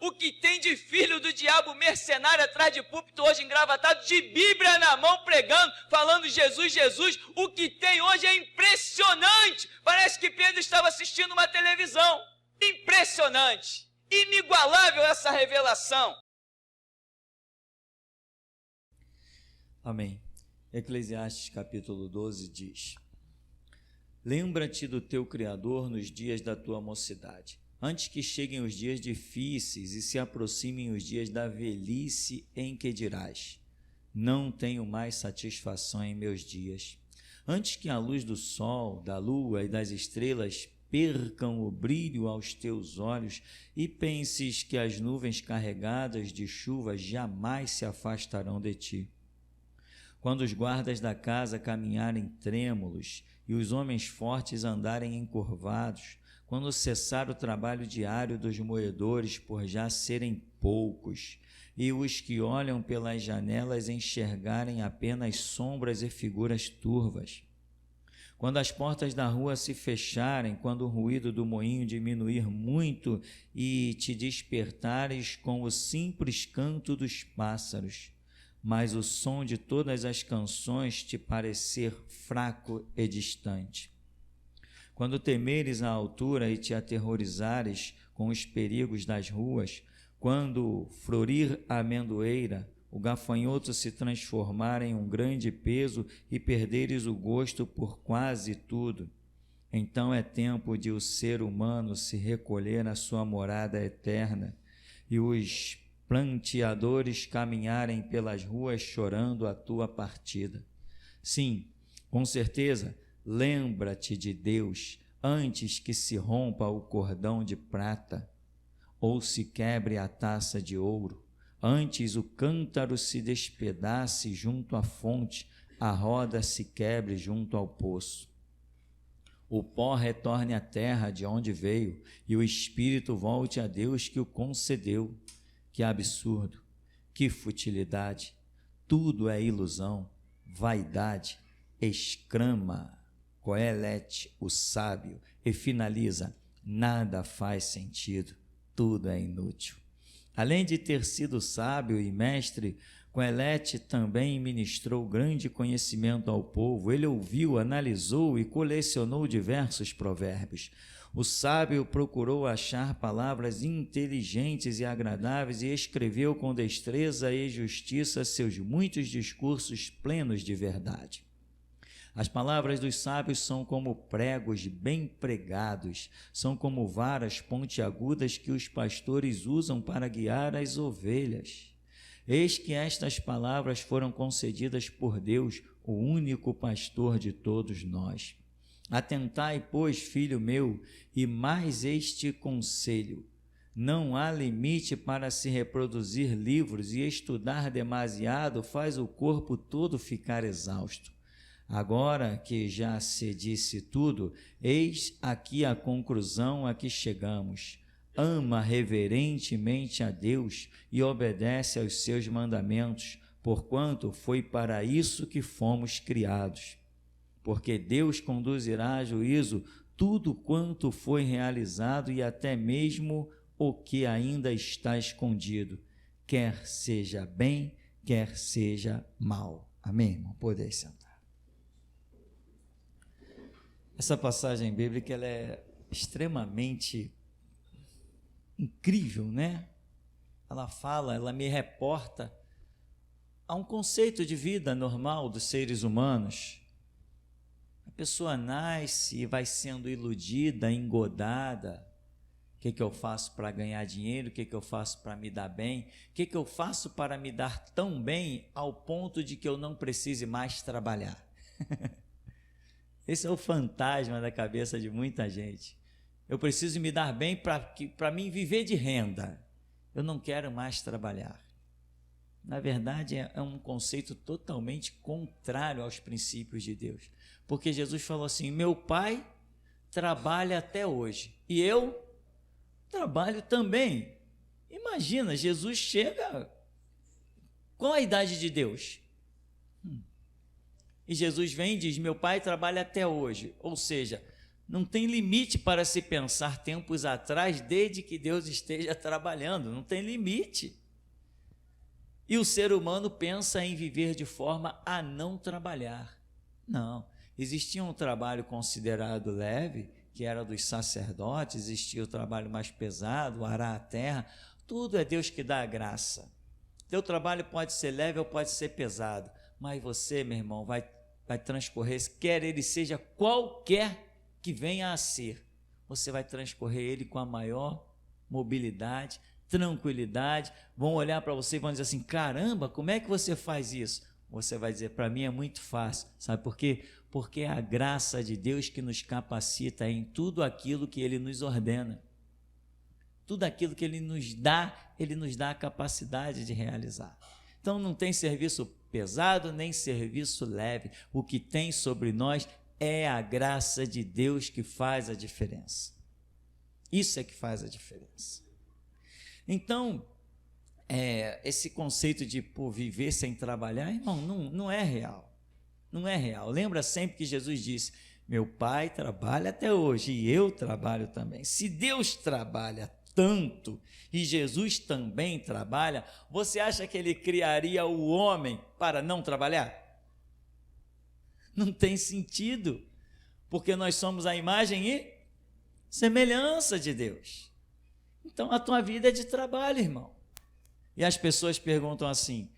O que tem de filho do diabo mercenário atrás de púlpito hoje engravatado, de Bíblia na mão pregando, falando Jesus, Jesus. O que tem hoje é impressionante. Parece que Pedro estava assistindo uma televisão. Impressionante. Inigualável essa revelação. Amém. Eclesiastes capítulo 12 diz: lembra-te do teu Criador nos dias da tua mocidade, antes que cheguem os dias difíceis e se aproximem os dias da velhice, em que dirás: não tenho mais satisfação em meus dias. Antes que a luz do sol, da lua e das estrelas percam o brilho aos teus olhos e penses que as nuvens carregadas de chuva jamais se afastarão de ti. Quando os guardas da casa caminharem trêmulos e os homens fortes andarem encurvados, quando cessar o trabalho diário dos moedores por já serem poucos, e os que olham pelas janelas enxergarem apenas sombras e figuras turvas, quando as portas da rua se fecharem, quando o ruído do moinho diminuir muito e te despertares com o simples canto dos pássaros, mas o som de todas as canções te parecer fraco e distante. Quando temeres a altura e te aterrorizares com os perigos das ruas, quando florir a amendoeira, o gafanhoto se transformar em um grande peso e perderes o gosto por quase tudo, então é tempo de o ser humano se recolher à sua morada eterna e os planteadores caminharem pelas ruas chorando a tua partida. Sim, com certeza, lembra-te de Deus antes que se rompa o cordão de prata ou se quebre a taça de ouro, antes o cântaro se despedace junto à fonte, a roda se quebre junto ao poço. O pó retorne à terra de onde veio e o espírito volte a Deus que o concedeu. Que absurdo, que futilidade, tudo é ilusão, vaidade, exclama Coelete, o sábio, e finaliza: nada faz sentido, tudo é inútil. Além de ter sido sábio e mestre, Coelete também ministrou grande conhecimento ao povo. Ele ouviu, analisou e colecionou diversos provérbios. O sábio procurou achar palavras inteligentes e agradáveis e escreveu com destreza e justiça seus muitos discursos plenos de verdade. As palavras dos sábios são como pregos bem pregados, são como varas pontiagudas que os pastores usam para guiar as ovelhas. Eis que estas palavras foram concedidas por Deus, o único pastor de todos nós. Atentai, pois, filho meu, e mais este conselho: não há limite para se reproduzir livros, e estudar demasiado faz o corpo todo ficar exausto. Agora que já se disse tudo, eis aqui a conclusão a que chegamos: ama reverentemente a Deus e obedece aos seus mandamentos, porquanto foi para isso que fomos criados. Porque Deus conduzirá a juízo tudo quanto foi realizado e até mesmo o que ainda está escondido, quer seja bem, quer seja mal. Amém, irmão? Podem sentar. Essa passagem bíblica ela é extremamente incrível, né? Ela me reporta a um conceito de vida normal dos seres humanos. A pessoa nasce e vai sendo iludida, engodada. O que eu faço para ganhar dinheiro? O que eu faço para me dar bem? O que eu faço para me dar tão bem ao ponto de que eu não precise mais trabalhar? Esse é o fantasma da cabeça de muita gente. Eu preciso me dar bem para mim viver de renda. Eu não quero mais trabalhar. Na verdade, é um conceito totalmente contrário aos princípios de Deus. Porque Jesus falou assim: meu pai trabalha até hoje e eu trabalho também. Imagina, Jesus chega... Qual a idade de Deus? E Jesus vem e diz: meu pai trabalha até hoje. Ou seja, Não tem limite para se pensar tempos atrás, desde que Deus esteja trabalhando. Não tem limite. E o ser humano pensa em viver de forma a não trabalhar. Não. Existia um trabalho considerado leve, que era dos sacerdotes, existia o trabalho mais pesado, arar a terra. Tudo é Deus que dá a graça. Teu trabalho pode ser leve ou pode ser pesado, mas você, meu irmão, vai transcorrer, quer ele seja qualquer que venha a ser, você vai transcorrer ele com a maior mobilidade, tranquilidade. Vão olhar para você e vão dizer assim: caramba, como é que você faz isso? Você vai dizer: para mim é muito fácil. Sabe por quê? Porque é a graça de Deus que nos capacita em tudo aquilo que Ele nos ordena. Tudo aquilo que Ele nos dá a capacidade de realizar. Então não tem serviço pesado nem serviço leve. O que tem sobre nós é a graça de Deus que faz a diferença. Isso é que faz a diferença. Então, esse conceito de viver sem trabalhar, irmão, não é real. Não é real. Lembra sempre que Jesus disse: meu Pai trabalha até hoje e eu trabalho também. Se Deus trabalha tanto e Jesus também trabalha, você acha que Ele criaria o homem para não trabalhar? Não tem sentido, porque nós somos a imagem e semelhança de Deus. Então a tua vida é de trabalho, irmão. E as pessoas perguntam assim: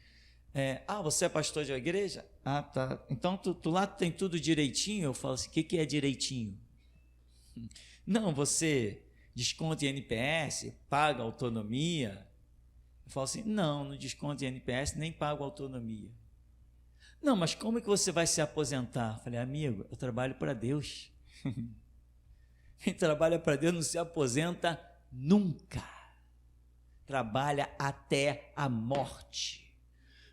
você é pastor de uma igreja? Ah, tá. Então tu lá tem tudo direitinho? Eu falo assim: o que é direitinho? Não, você desconta em NPS, paga autonomia. Eu falo assim: não desconto em NPS, nem pago autonomia. Não, mas como é que você vai se aposentar? Eu falei: amigo, eu trabalho para Deus. Quem trabalha para Deus não se aposenta nunca. Trabalha até a morte.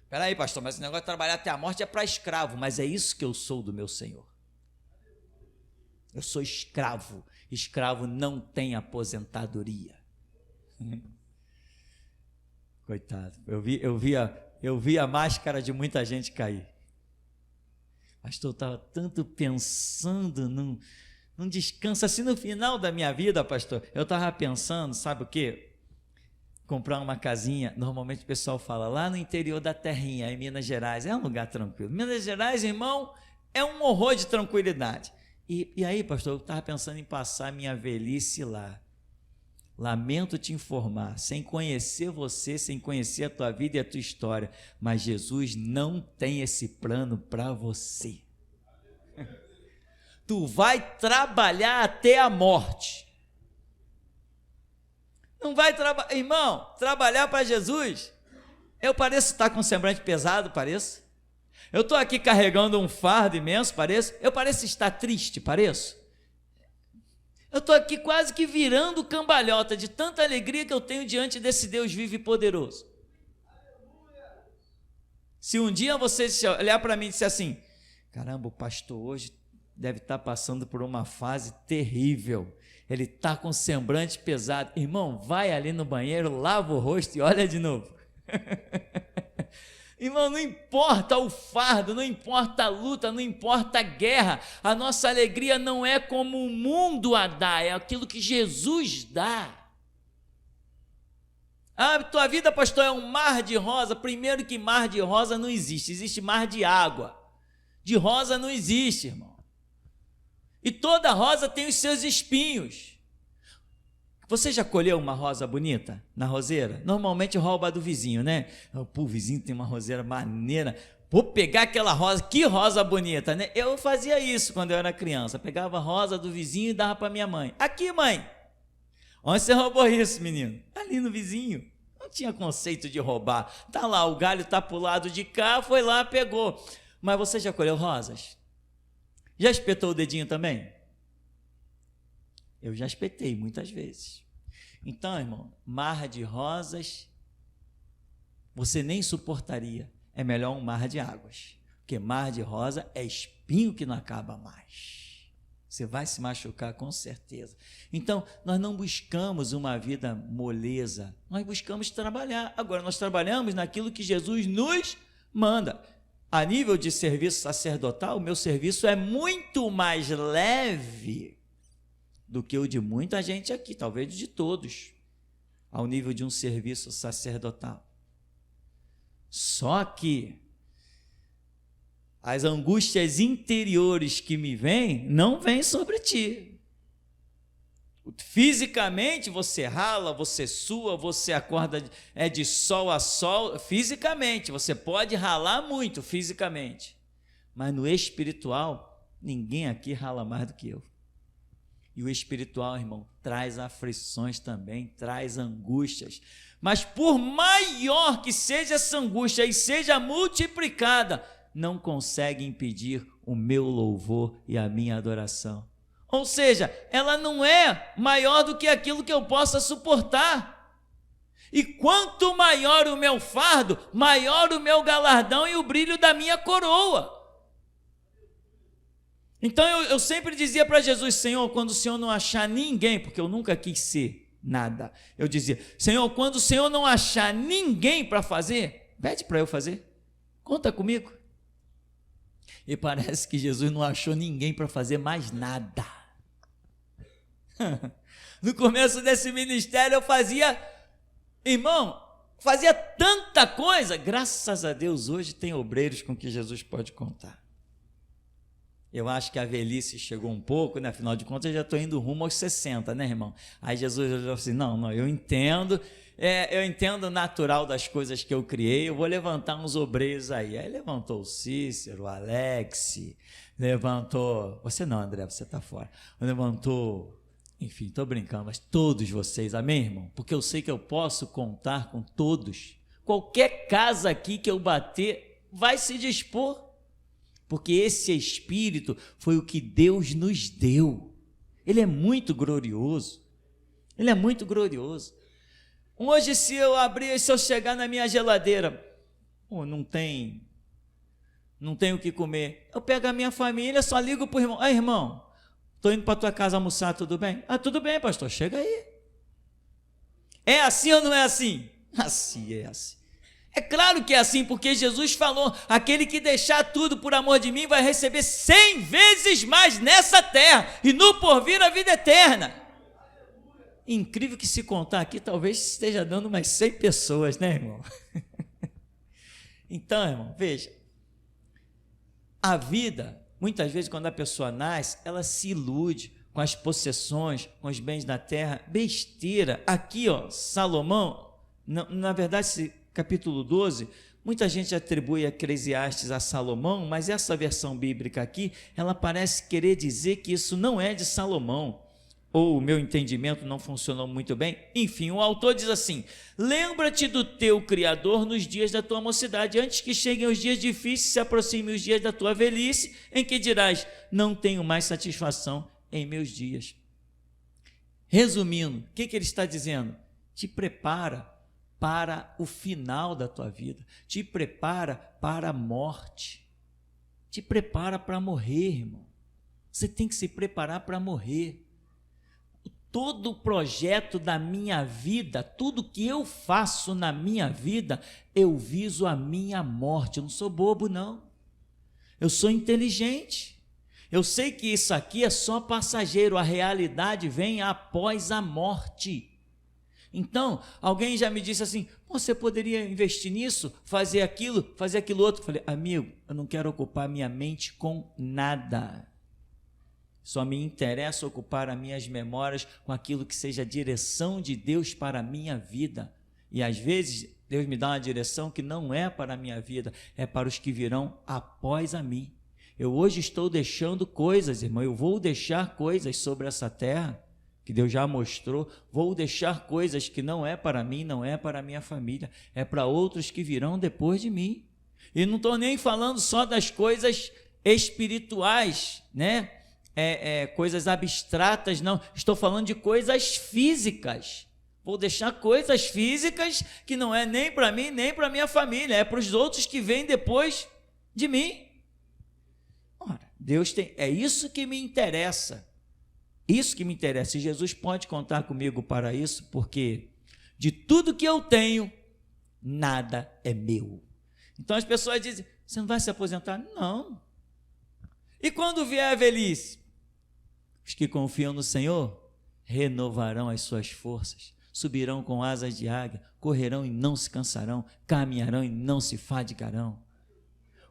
Espera aí, pastor, mas esse negócio de trabalhar até a morte é para escravo. Mas é isso que eu sou do meu Senhor. Eu sou escravo. Escravo não tem aposentadoria. Coitado, eu vi a máscara de muita gente cair. Pastor, eu estava tanto pensando num descanso, assim no final da minha vida, pastor, eu estava pensando, sabe o quê? Comprar uma casinha. Normalmente o pessoal fala lá no interior da terrinha, em Minas Gerais, é um lugar tranquilo. Minas Gerais, irmão, é um horror de tranquilidade. E aí, pastor, eu estava pensando em passar minha velhice lá. Lamento te informar, sem conhecer você, sem conhecer a tua vida e a tua história, mas Jesus não tem esse plano para você. Tu vai trabalhar até a morte. Não vai trabalhar, irmão, trabalhar para Jesus. Eu pareço estar com um semblante pesado, pareço. Eu estou aqui carregando um fardo imenso, pareço. Eu pareço estar triste, pareço. Eu estou aqui quase que virando cambalhota de tanta alegria que eu tenho diante desse Deus vivo e poderoso. Se um dia você olhar para mim e disser assim: caramba, o pastor hoje deve estar passando por uma fase terrível, ele está com semblante pesado. Irmão, vai ali no banheiro, lava o rosto e olha de novo. Irmão, não importa o fardo, não importa a luta, não importa a guerra, a nossa alegria não é como o mundo a dá, é aquilo que Jesus dá. Tua vida, pastor, é um mar de rosa. Primeiro que mar de rosa não existe, existe mar de água. De rosa não existe, irmão. E toda rosa tem os seus espinhos. Você já colheu uma rosa bonita na roseira? Normalmente rouba do vizinho, né? Pô, o vizinho tem uma roseira maneira, vou pegar aquela rosa, que rosa bonita, né? Eu fazia isso quando eu era criança, pegava a rosa do vizinho e dava para minha mãe. Aqui, mãe, onde você roubou isso, menino? Ali no vizinho. Não tinha conceito de roubar. Tá lá, o galho tá pro lado de cá, foi lá, pegou. Mas você já colheu rosas? Já espetou o dedinho também? Eu já espetei muitas vezes. Então, irmão, mar de rosas você nem suportaria. É melhor um mar de águas, porque mar de rosa é espinho que não acaba mais. Você vai se machucar com certeza. Então, nós não buscamos uma vida moleza, nós buscamos trabalhar. Agora, nós trabalhamos naquilo que Jesus nos manda. A nível de serviço sacerdotal, o meu serviço é muito mais leve do que o de muita gente aqui, talvez de todos, ao nível de um serviço sacerdotal. Só que as angústias interiores que me vêm, não vêm sobre ti. Fisicamente você rala, você sua, você acorda de sol a sol, fisicamente, você pode ralar muito fisicamente, mas no espiritual, ninguém aqui rala mais do que eu. E o espiritual, irmão, traz aflições também, traz angústias, mas por maior que seja essa angústia e seja multiplicada, não consegue impedir o meu louvor e a minha adoração. Ou seja, ela não é maior do que aquilo que eu possa suportar. E quanto maior o meu fardo, maior o meu galardão e o brilho da minha coroa. Então eu sempre dizia para Jesus: Senhor, quando o Senhor não achar ninguém, porque eu nunca quis ser nada, eu dizia: Senhor, quando o Senhor não achar ninguém para fazer, pede para eu fazer, conta comigo. E parece que Jesus não achou ninguém para fazer mais nada. No começo desse ministério eu fazia tanta coisa. Graças a Deus hoje tem obreiros com que Jesus pode contar. Eu acho que a velhice chegou um pouco, né? Afinal de contas eu já estou indo rumo aos 60, né, irmão? Aí Jesus olhou assim: não, eu entendo, eu entendo o natural das coisas que eu criei, eu vou levantar uns obreiros aí. Aí levantou o Cícero, o Alex, levantou, você não, André, você está fora, levantou, enfim, estou brincando, mas todos vocês, amém, irmão? Porque eu sei que eu posso contar com todos. Qualquer casa aqui que eu bater vai se dispor, porque esse Espírito foi o que Deus nos deu. Ele é muito glorioso, ele é muito glorioso. Hoje, se eu chegar na minha geladeira, não tem o que comer, eu pego a minha família, só ligo para o irmão: irmão, estou indo para a tua casa almoçar, tudo bem? Tudo bem, pastor, chega aí. É assim ou não é assim? Assim é assim. É claro que é assim, porque Jesus falou: aquele que deixar tudo por amor de mim vai receber 100 vezes mais nessa terra, e no porvir a vida eterna. Incrível que, se contar aqui, talvez esteja dando umas 100 pessoas, né, irmão? Então, irmão, veja, a vida, muitas vezes, quando a pessoa nasce, ela se ilude com as possessões, com os bens da terra, besteira. Aqui, Salomão, na verdade, esse capítulo 12, muita gente atribui Eclesiastes a Salomão, mas essa versão bíblica aqui, ela parece querer dizer que isso não é de Salomão, ou o meu entendimento não funcionou muito bem. Enfim, o autor diz assim: lembra-te do teu Criador nos dias da tua mocidade, antes que cheguem os dias difíceis, se aproximem os dias da tua velhice, em que dirás: não tenho mais satisfação em meus dias. Resumindo, o que ele está dizendo? Te prepara para o final da tua vida, te prepara para a morte, te prepara para morrer, irmão. Você tem que se preparar para morrer. Todo o projeto da minha vida, tudo que eu faço na minha vida, eu viso a minha morte. Eu não sou bobo, não. Eu sou inteligente. Eu sei que isso aqui é só passageiro, a realidade vem após a morte. Então, alguém já me disse assim: você poderia investir nisso, fazer aquilo outro. Eu falei: amigo, eu não quero ocupar minha mente com nada. Só me interessa ocupar as minhas memórias com aquilo que seja a direção de Deus para a minha vida. E às vezes Deus me dá uma direção que não é para a minha vida, é para os que virão após a mim. Eu hoje estou deixando coisas, irmão, eu vou deixar coisas sobre essa terra, que Deus já mostrou, vou deixar coisas que não é para mim, não é para a minha família, é para outros que virão depois de mim. E não estou nem falando só das coisas espirituais, né? Coisas abstratas, não, estou falando de coisas físicas. Vou deixar coisas físicas que não é nem para mim, nem para minha família, é para os outros que vêm depois de mim. Ora, Deus é isso que me interessa, isso que me interessa, e Jesus pode contar comigo para isso, porque de tudo que eu tenho, nada é meu. Então as pessoas dizem: você não vai se aposentar? Não. E quando vier a velhice? Os que confiam no Senhor renovarão as suas forças, subirão com asas de águia, correrão e não se cansarão, caminharão e não se fadigarão.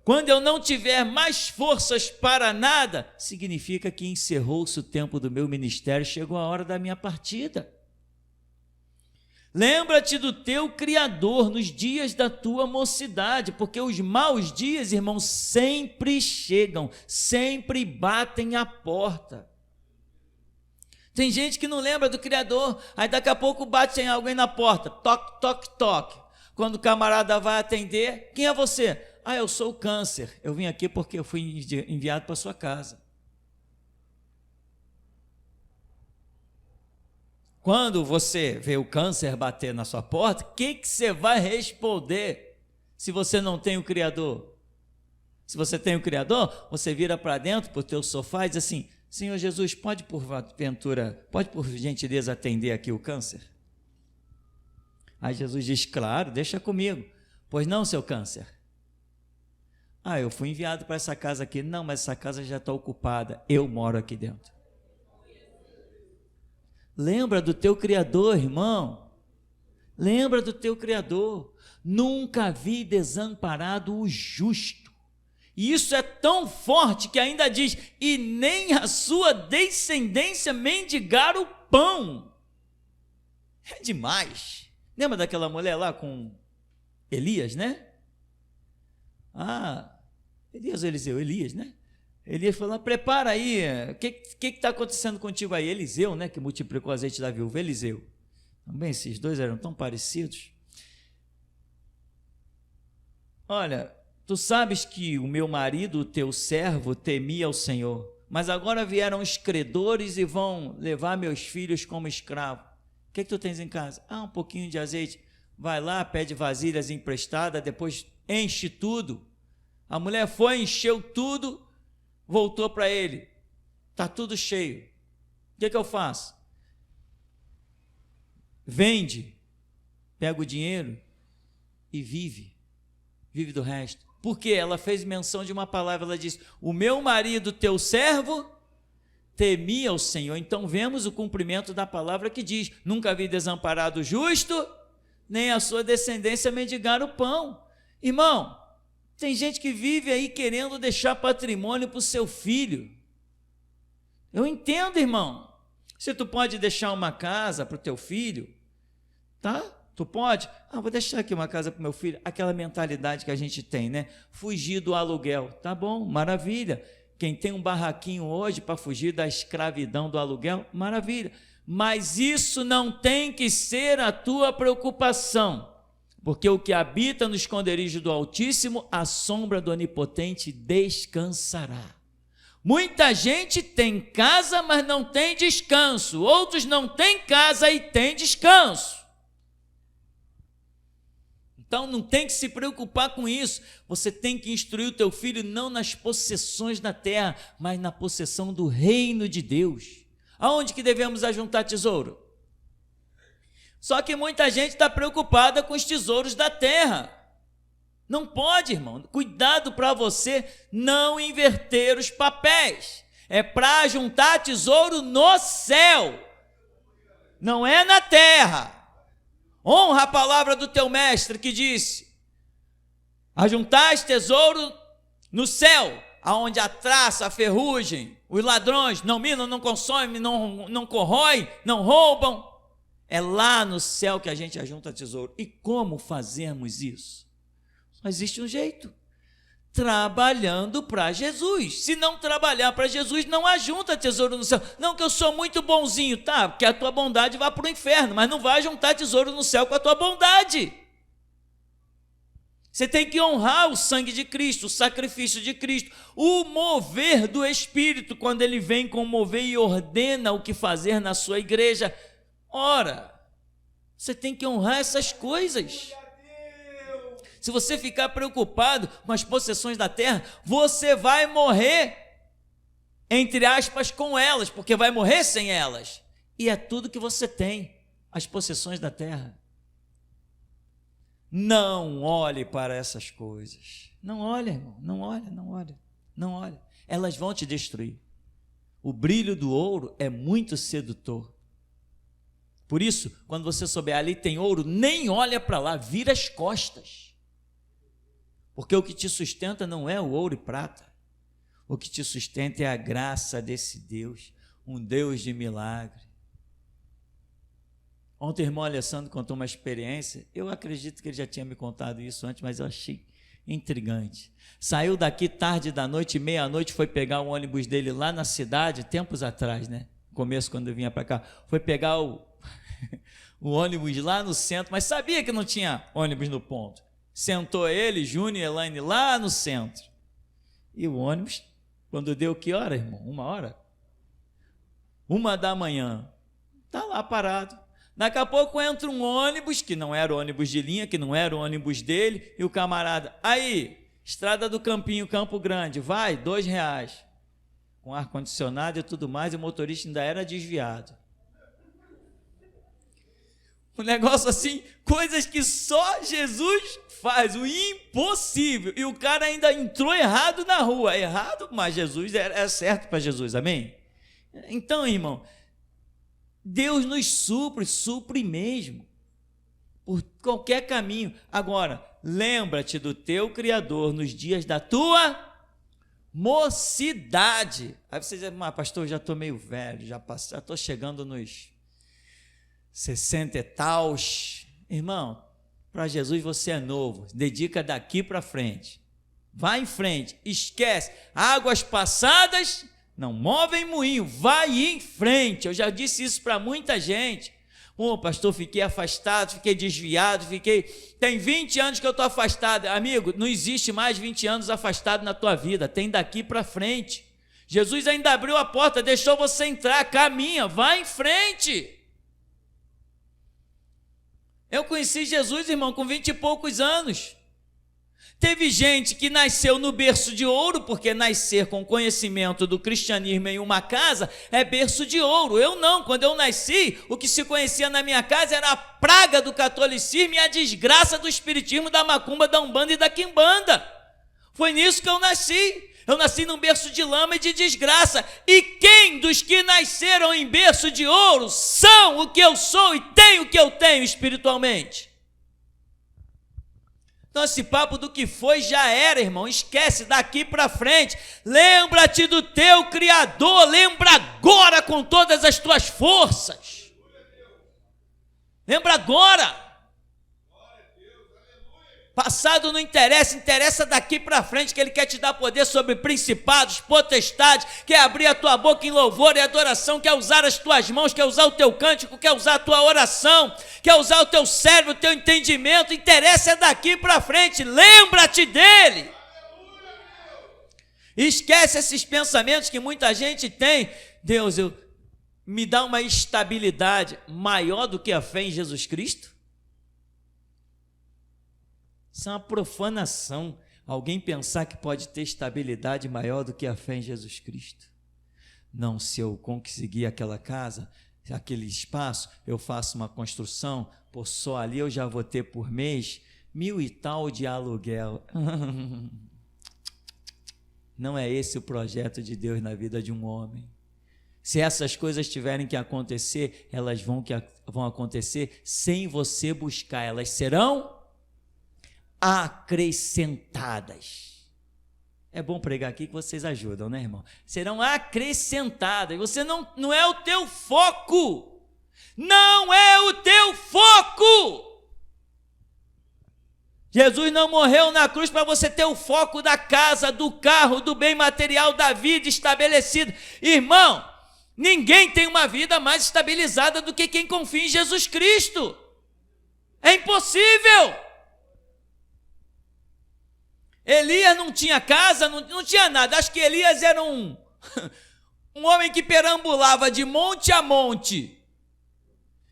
Quando eu não tiver mais forças para nada, significa que encerrou-se o tempo do meu ministério, chegou a hora da minha partida. Lembra-te do teu Criador nos dias da tua mocidade, porque os maus dias, irmãos, sempre chegam, sempre batem à porta. Tem gente que não lembra do Criador, aí daqui a pouco bate em alguém na porta, toque, toque, toque. Quando o camarada vai atender, quem é você? Ah, eu sou o câncer, eu vim aqui porque eu fui enviado para sua casa. Quando você vê o câncer bater na sua porta, o que você vai responder se você não tem o Criador? Se você tem o Criador, você vira para dentro, para o teu sofá e diz assim: Senhor Jesus, pode por gentileza atender aqui o câncer? Aí Jesus diz: claro, deixa comigo. Pois não, seu câncer? Ah, eu fui enviado para essa casa aqui. Não, mas essa casa já está ocupada, eu moro aqui dentro. Lembra do teu Criador, irmão. Lembra do teu Criador. Nunca vi desamparado o justo. E isso é tão forte que ainda diz: e nem a sua descendência mendigar o pão. É demais. Lembra daquela mulher lá com Elias, né? Elias ou Eliseu? Elias, né? Elias falou: prepara aí, o que está acontecendo contigo aí? Eliseu, né, que multiplicou o azeite da viúva, Eliseu. Também esses dois eram tão parecidos. Olha, tu sabes que o meu marido, o teu servo, temia ao Senhor, mas agora vieram os credores e vão levar meus filhos como escravo. O que tu tens em casa? Um pouquinho de azeite. Vai lá, pede vasilhas emprestadas, depois enche tudo. A mulher foi, encheu tudo, voltou para ele: está tudo cheio, o que eu faço? Vende, pega o dinheiro e vive do resto. Porque ela fez menção de uma palavra, ela disse: o meu marido, teu servo, temia o Senhor. Então vemos o cumprimento da palavra que diz: nunca vi desamparado o justo, nem a sua descendência mendigar o pão. Irmão, tem gente que vive aí querendo deixar patrimônio para o seu filho. Eu entendo, irmão. Se tu pode deixar uma casa para o teu filho, tá? Tu pode? Vou deixar aqui uma casa para o meu filho. Aquela mentalidade que a gente tem, né? Fugir do aluguel. Tá bom, maravilha. Quem tem um barraquinho hoje para fugir da escravidão do aluguel, maravilha. Mas isso não tem que ser a tua preocupação. Porque o que habita no esconderijo do Altíssimo, a sombra do Onipotente descansará. Muita gente tem casa, mas não tem descanso. Outros não têm casa e têm descanso. Então não tem que se preocupar com isso. Você tem que instruir o teu filho não nas possessões da terra, mas na possessão do reino de Deus. Aonde que devemos ajuntar tesouro? Só que muita gente está preocupada com os tesouros da terra. Não pode, irmão. Cuidado para você não inverter os papéis. É para juntar tesouro no céu, não é na terra. Honra a palavra do teu mestre que disse: ajuntais tesouro no céu, aonde a traça, a ferrugem, os ladrões não minam, não consomem, não corroem, não roubam. É lá no céu que a gente ajunta tesouro. E como fazemos isso? Só existe um jeito: trabalhando para Jesus. Se não trabalhar para Jesus, não ajunta tesouro no céu. Não que eu sou muito bonzinho, tá? Porque a tua bondade vai para o inferno, mas não vai juntar tesouro no céu com a tua bondade. Você tem que honrar o sangue de Cristo, o sacrifício de Cristo, o mover do Espírito, quando ele vem com o mover e ordena o que fazer na sua igreja. Ora, você tem que honrar essas coisas. Se você ficar preocupado com as possessões da terra, você vai morrer, entre aspas, com elas, porque vai morrer sem elas. E é tudo que você tem, as possessões da terra. Não olhe para essas coisas. Não olhe, irmão, não olhe. Elas vão te destruir. O brilho do ouro é muito sedutor. Por isso, quando você souber ali tem ouro, nem olha para lá, vira as costas. Porque o que te sustenta não é o ouro e prata. O que te sustenta é a graça desse Deus, um Deus de milagre. Ontem o irmão Alessandro contou uma experiência, eu acredito que ele já tinha me contado isso antes, mas eu achei intrigante. Saiu daqui tarde da noite, meia-noite, foi pegar o ônibus dele lá na cidade, tempos atrás, né? No começo, quando eu vinha para cá, foi pegar o ônibus lá no centro, mas sabia que não tinha ônibus no ponto. Sentou ele, Júnior e Elaine lá no centro. E o ônibus, quando deu que hora, irmão? 1 hora? 1 da manhã. Está lá parado. Daqui a pouco entra um ônibus, que não era o ônibus de linha, que não era o ônibus dele, e o camarada, aí, Estrada do Campinho, Campo Grande, vai, R$2. Com ar-condicionado e tudo mais, e o motorista ainda era desviado. Um negócio assim, coisas que só Jesus faz, o impossível. E o cara ainda entrou errado na rua. Errado, mas Jesus é certo para Jesus, amém? Então, irmão, Deus nos supre mesmo, por qualquer caminho. Agora, lembra-te do teu Criador nos dias da tua mocidade. Aí você diz, mas pastor, já estou meio velho, já estou chegando nos 60 e tal. Irmão, para Jesus você é novo, dedica daqui para frente, vai em frente, esquece, águas passadas não movem moinho, vai em frente. Eu já disse isso para muita gente. Pastor, fiquei afastado, fiquei desviado, tem 20 anos que eu estou afastado. Amigo, não existe mais 20 anos afastado na tua vida, tem daqui para frente. Jesus ainda abriu a porta, deixou você entrar, caminha, vai em frente. Eu conheci Jesus, irmão, com 20 e poucos anos. Teve gente que nasceu no berço de ouro, porque nascer com conhecimento do cristianismo em uma casa é berço de ouro. Eu não, quando eu nasci, o que se conhecia na minha casa era a praga do catolicismo e a desgraça do espiritismo, da macumba, da umbanda e da quimbanda. Foi nisso que eu nasci. Eu nasci num berço de lama e de desgraça. E quem dos que nasceram em berço de ouro são o que eu sou e têm o que eu tenho espiritualmente? Então esse papo do que foi já era, irmão, esquece, daqui para frente, lembra-te do teu Criador, lembra agora com todas as tuas forças, lembra agora. Passado não interessa, interessa daqui para frente, que Ele quer te dar poder sobre principados, potestades, quer abrir a tua boca em louvor e adoração, quer usar as tuas mãos, quer usar o teu cântico, quer usar a tua oração, quer usar o teu cérebro, o teu entendimento. Interessa é daqui para frente, lembra-te dEle. Esquece esses pensamentos que muita gente tem. Deus, me dá uma estabilidade maior do que a fé em Jesus Cristo? Isso é uma profanação, alguém pensar que pode ter estabilidade maior do que a fé em Jesus Cristo. Não, se eu conseguir aquela casa, aquele espaço, eu faço uma construção, por só ali eu já vou ter por mês 1.000 e tal de aluguel. Não é esse o projeto de Deus na vida de um homem. Se essas coisas tiverem que acontecer, elas vão acontecer sem você buscar, elas serão acrescentadas. É bom pregar aqui que vocês ajudam, né, irmão? Serão acrescentadas. Você não é o teu foco. Não é o teu foco. Jesus não morreu na cruz para você ter o foco da casa, do carro, do bem material, da vida estabelecida. Irmão, ninguém tem uma vida mais estabilizada do que quem confia em Jesus Cristo. É impossível. Elias não tinha casa, não tinha nada. Acho que Elias era um homem que perambulava de monte a monte.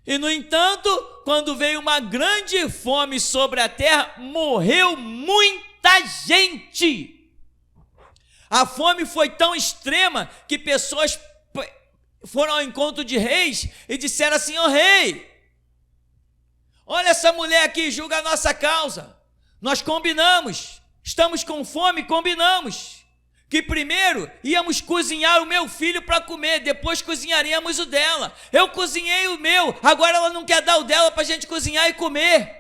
E, no entanto, quando veio uma grande fome sobre a terra, morreu muita gente. A fome foi tão extrema que pessoas foram ao encontro de reis e disseram assim: ó rei, olha essa mulher aqui, julga a nossa causa. Nós combinamos. Estamos com fome, combinamos. que primeiro íamos cozinhar o meu filho para comer, depois cozinharíamos o dela. Eu cozinhei o meu, agora ela não quer dar o dela para a gente cozinhar e comer.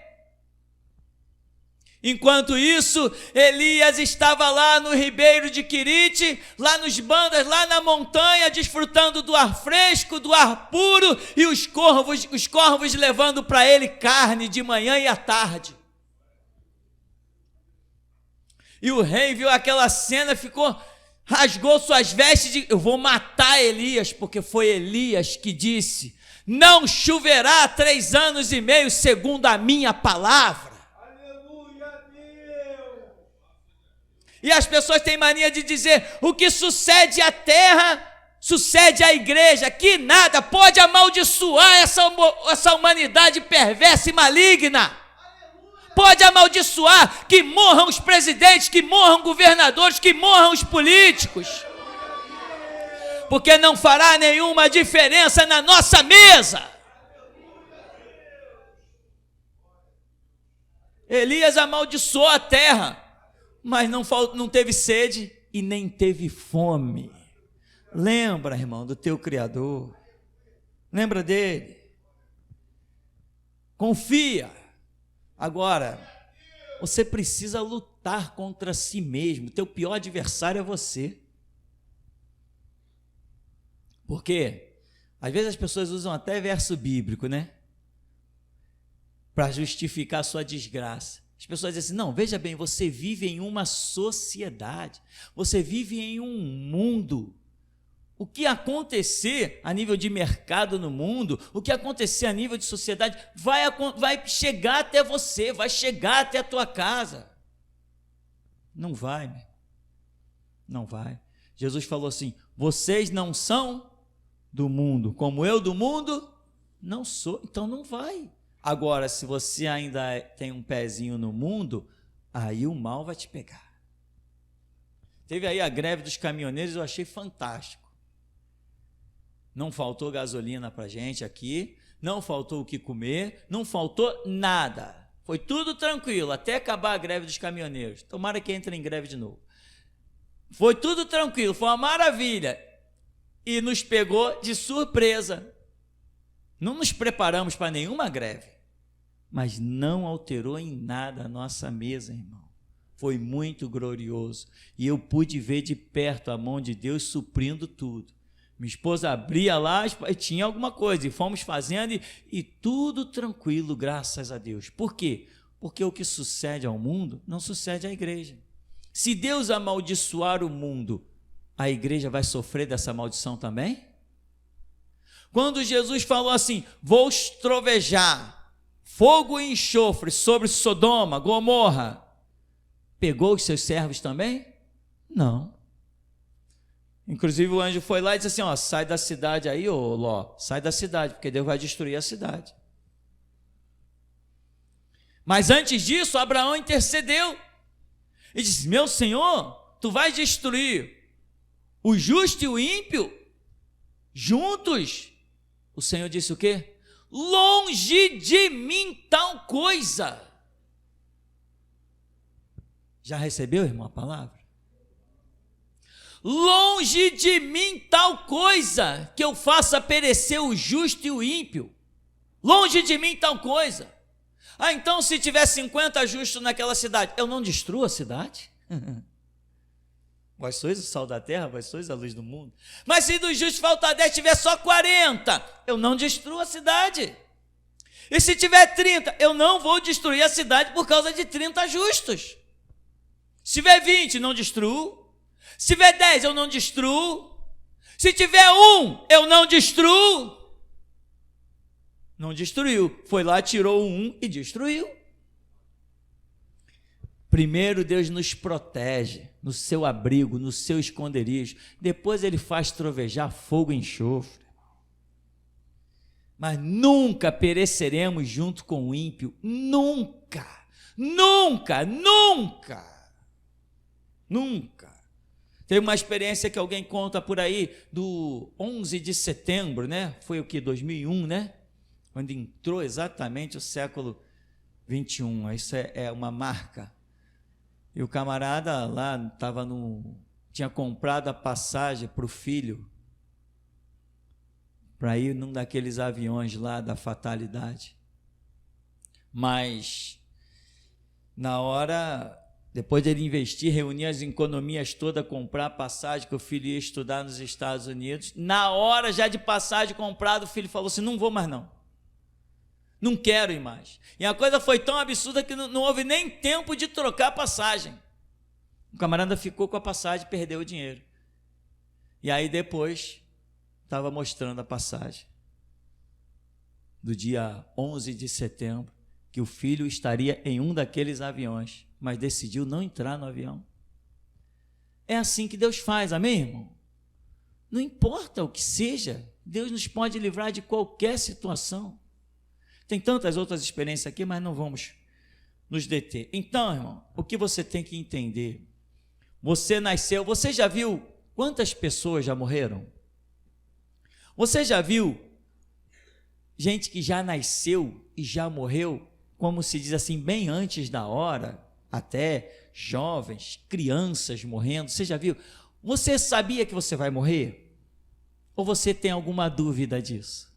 Enquanto isso, Elias estava lá no ribeiro de Querite, lá nos bandas, lá na montanha, desfrutando do ar fresco, do ar puro, e os corvos levando para ele carne de manhã e à tarde. E o rei viu aquela cena, rasgou suas vestes e eu vou matar Elias, porque foi Elias que disse: não choverá 3 anos e meio, segundo a minha palavra. E as pessoas têm mania de dizer: o que sucede à terra, sucede à igreja. Que nada, pode amaldiçoar essa humanidade perversa e maligna. Pode amaldiçoar, que morram os presidentes, que morram governadores, que morram os políticos. Porque não fará nenhuma diferença na nossa mesa. Elias amaldiçoou a terra, mas não teve sede e nem teve fome. Lembra, irmão, do teu Criador. Lembra dele. Confia. Agora, você precisa lutar contra si mesmo. Teu pior adversário é você. Por quê? Às vezes as pessoas usam até verso bíblico, né? Para justificar a sua desgraça. As pessoas dizem assim: não, veja bem, você vive em uma sociedade, você vive em um mundo. O que acontecer a nível de mercado no mundo, o que acontecer a nível de sociedade, vai chegar até você, vai chegar até a tua casa. Não vai, né? Não vai. Jesus falou assim: vocês não são do mundo, como eu do mundo não sou, então não vai. Agora, se você ainda tem um pezinho no mundo, aí o mal vai te pegar. Teve aí a greve dos caminhoneiros, eu achei fantástico. Não faltou gasolina para a gente aqui, não faltou o que comer, não faltou nada. Foi tudo tranquilo, até acabar a greve dos caminhoneiros. Tomara que entre em greve de novo. Foi tudo tranquilo, foi uma maravilha. E nos pegou de surpresa. Não nos preparamos para nenhuma greve, mas não alterou em nada a nossa mesa, irmão. Foi muito glorioso. E eu pude ver de perto a mão de Deus suprindo tudo. Minha esposa abria lá e tinha alguma coisa, e fomos fazendo, e tudo tranquilo, graças a Deus. Por quê? Porque o que sucede ao mundo não sucede à igreja. Se Deus amaldiçoar o mundo, a igreja vai sofrer dessa maldição também? Quando Jesus falou assim: vou trovejar fogo e enxofre sobre Sodoma, Gomorra, pegou os seus servos também? Não. Inclusive o anjo foi lá e disse assim: ó, sai da cidade aí, ô Ló, sai da cidade, porque Deus vai destruir a cidade. Mas antes disso, Abraão intercedeu e disse: meu Senhor, tu vais destruir o justo e o ímpio juntos? O Senhor disse o quê? Longe de mim tal coisa. Já recebeu, irmão, a palavra? Longe de mim tal coisa, que eu faça perecer o justo e o ímpio. Longe de mim tal coisa. Ah, então se tiver 50 justos naquela cidade, eu não destruo a cidade? Vós sois o sal da terra, vós sois a luz do mundo. Mas se dos justos faltar 10, tiver só 40, eu não destruo a cidade. E se tiver 30, eu não vou destruir a cidade por causa de 30 justos. Se tiver 20, não destruo. Se tiver 10, eu não destruo. Se tiver 1, eu não destruo. Não destruiu. Foi lá, tirou 1 e destruiu. Primeiro Deus nos protege no seu abrigo, no seu esconderijo. Depois Ele faz trovejar fogo e enxofre. Mas nunca pereceremos junto com o ímpio. Nunca, nunca, nunca, nunca. Tem uma experiência que alguém conta por aí do 11 de setembro, né? Foi o que? 2001, né? Quando entrou exatamente o século 21. Isso é uma marca. E o camarada lá estava tinha comprado a passagem para o filho, para ir num daqueles aviões lá da fatalidade. Mas, na hora, depois dele investir, reunir as economias todas, comprar a passagem que o filho ia estudar nos Estados Unidos, na hora já de passagem comprada, o filho falou assim, não vou mais não. Não quero ir mais. E a coisa foi tão absurda que não houve nem tempo de trocar a passagem. O camarada ficou com a passagem e perdeu o dinheiro. E aí depois estava mostrando a passagem do dia 11 de setembro, que o filho estaria em um daqueles aviões, mas decidiu não entrar no avião. É assim que Deus faz, amém, irmão? Não importa o que seja, Deus nos pode livrar de qualquer situação. Tem tantas outras experiências aqui, mas não vamos nos deter. Então, irmão, o que você tem que entender? Você nasceu, você já viu quantas pessoas já morreram? Você já viu gente que já nasceu e já morreu, como se diz assim, bem antes da hora, até jovens, crianças morrendo? Você já viu? Você sabia que você vai morrer? Ou você tem alguma dúvida disso?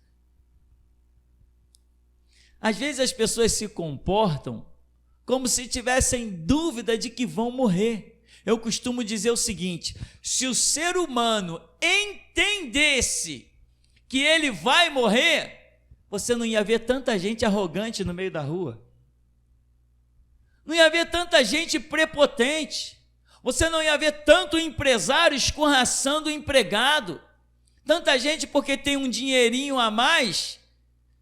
Às vezes as pessoas se comportam como se tivessem dúvida de que vão morrer. Eu costumo dizer o seguinte: se o ser humano entendesse que ele vai morrer, você não ia ver tanta gente arrogante no meio da rua, não ia ver tanta gente prepotente, você não ia ver tanto empresário escorraçando o empregado, tanta gente porque tem um dinheirinho a mais,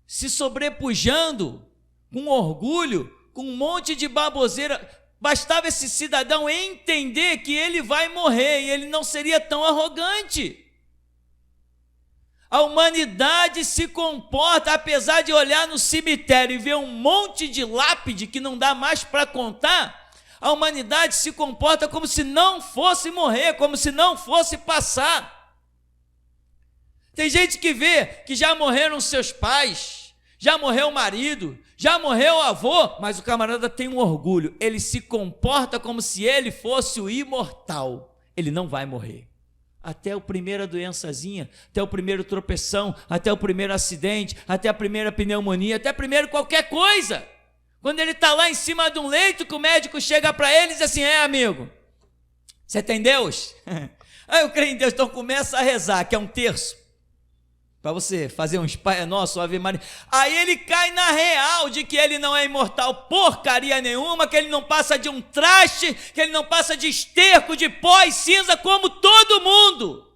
se sobrepujando com orgulho, com um monte de baboseira. Bastava esse cidadão entender que ele vai morrer e ele não seria tão arrogante. A humanidade se comporta, apesar de olhar no cemitério e ver um monte de lápide que não dá mais para contar, a humanidade se comporta como se não fosse morrer, como se não fosse passar. Tem gente que vê que já morreram seus pais, já morreu o marido, já morreu o avô, mas o camarada tem um orgulho, ele se comporta como se ele fosse o imortal. Ele não vai morrer. Até a primeira doençazinha, até o primeiro tropeção, até o primeiro acidente, até a primeira pneumonia, até primeiro qualquer coisa. Quando ele está lá em cima de um leito, que o médico chega para ele e diz assim, amigo, você tem Deus? Aí eu creio em Deus, então começa a rezar, que é um terço, para você fazer uns Pai Nosso, Ave Maria. Aí ele cai na real de que ele não é imortal porcaria nenhuma, que ele não passa de um traste, que ele não passa de esterco, de pó e cinza como todo mundo.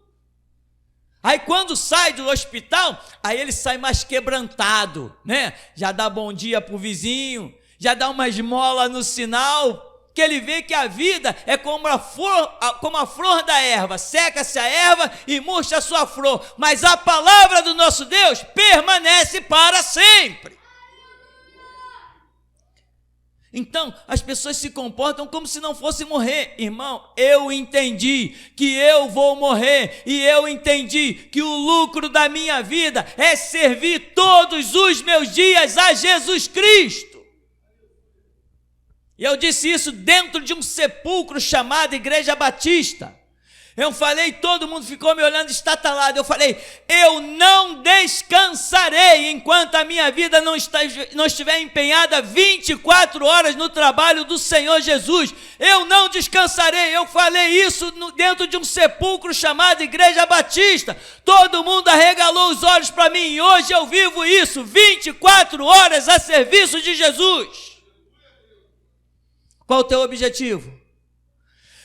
Aí quando sai do hospital, aí ele sai mais quebrantado, né? Já dá bom dia pro vizinho, já dá uma esmola no sinal, que ele vê que a vida é como a flor da erva, seca-se a erva e murcha a sua flor, mas a palavra do nosso Deus permanece para sempre. Então, as pessoas se comportam como se não fosse morrer. Irmão, eu entendi que eu vou morrer e eu entendi que o lucro da minha vida é servir todos os meus dias a Jesus Cristo. E eu disse isso dentro de um sepulcro chamado Igreja Batista. Eu falei, todo mundo ficou me olhando estatalado. Eu falei, eu não descansarei enquanto a minha vida não estiver empenhada 24 horas no trabalho do Senhor Jesus. Eu não descansarei. Eu falei isso dentro de um sepulcro chamado Igreja Batista. Todo mundo arregalou os olhos para mim e hoje eu vivo isso, 24 horas a serviço de Jesus. Qual o teu objetivo?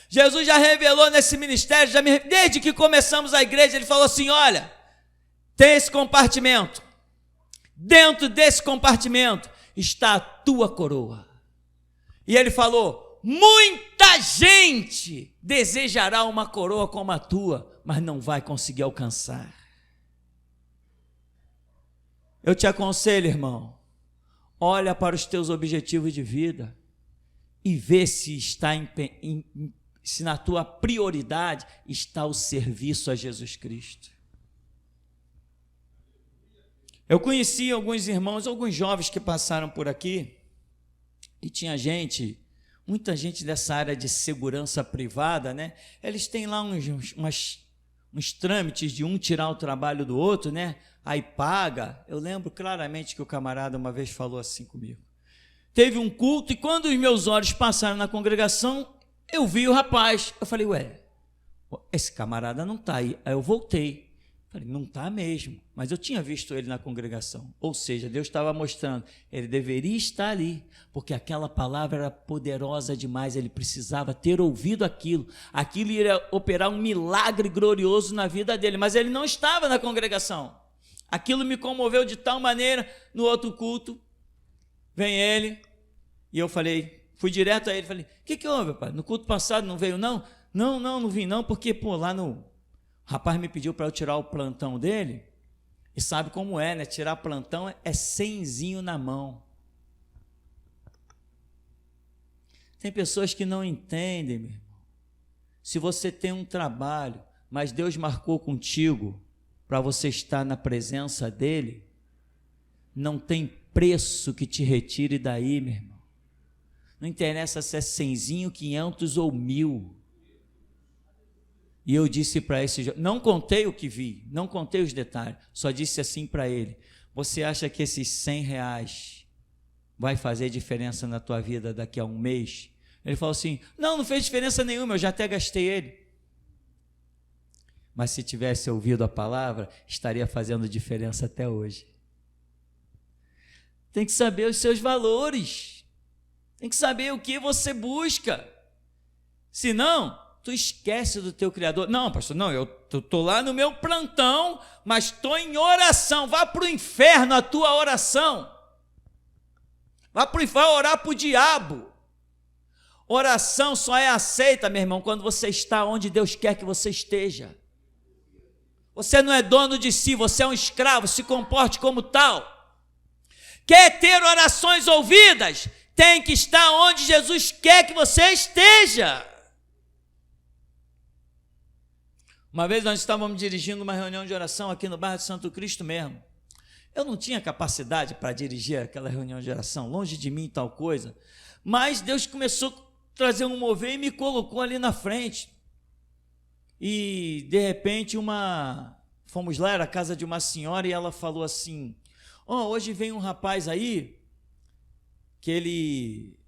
Jesus já revelou nesse ministério, desde que começamos a igreja, ele falou assim, olha, tem esse compartimento, dentro desse compartimento está a tua coroa. E ele falou, muita gente desejará uma coroa como a tua, mas não vai conseguir alcançar. Eu te aconselho, irmão, olha para os teus objetivos de vida, e vê se se na tua prioridade está o serviço a Jesus Cristo. Eu conheci alguns irmãos, alguns jovens que passaram por aqui, e tinha gente, Muita gente dessa área de segurança privada, né? Eles têm lá uns trâmites de um tirar o trabalho do outro, né? Aí paga. Eu lembro claramente que o camarada uma vez falou assim comigo. Teve um culto e quando os meus olhos passaram na congregação, eu vi o rapaz. Eu falei, ué, esse camarada não está aí. Aí eu voltei. Falei, não está mesmo. Mas eu tinha visto ele na congregação. Ou seja, Deus estava mostrando, ele deveria estar ali, porque aquela palavra era poderosa demais, ele precisava ter ouvido aquilo. Aquilo iria operar um milagre glorioso na vida dele, mas ele não estava na congregação. Aquilo me comoveu de tal maneira, no outro culto, vem ele, e eu falei, fui direto a ele, falei, o que houve, pai? No culto passado não veio não? Não vim não, porque lá o rapaz me pediu para eu tirar o plantão dele, e sabe como é, né? Tirar plantão é 100zinho na mão. Tem pessoas que não entendem, meu irmão. Se você tem um trabalho, mas Deus marcou contigo para você estar na presença dele, não tem preço que te retire daí, meu irmão. Não interessa se é 100zinho, 500 ou 1000. E eu disse para esse jovem, não contei o que vi, não contei os detalhes, só disse assim para ele, você acha que esses 100 reais vai fazer diferença na tua vida daqui a um mês? Ele falou assim, não fez diferença nenhuma, eu já até gastei ele. Mas se tivesse ouvido a palavra, estaria fazendo diferença até hoje. Tem que saber os seus valores, tem que saber o que você busca, senão tu esquece do teu Criador. Não, pastor, não, eu estou lá no meu plantão, mas estou em oração. Vá para o inferno a tua oração. Vá para o inferno orar para o diabo. Oração só é aceita, meu irmão, quando você está onde Deus quer que você esteja. Você não é dono de si, você é um escravo, se comporte como tal. Quer ter orações ouvidas? Tem que estar onde Jesus quer que você esteja. Uma vez nós estávamos dirigindo uma reunião de oração aqui no bairro de Santo Cristo mesmo. Eu não tinha capacidade para dirigir aquela reunião de oração, longe de mim tal coisa, mas Deus começou a trazer um mover e me colocou ali na frente. E de repente fomos lá, era a casa de uma senhora e ela falou assim, hoje vem um rapaz aí, que ele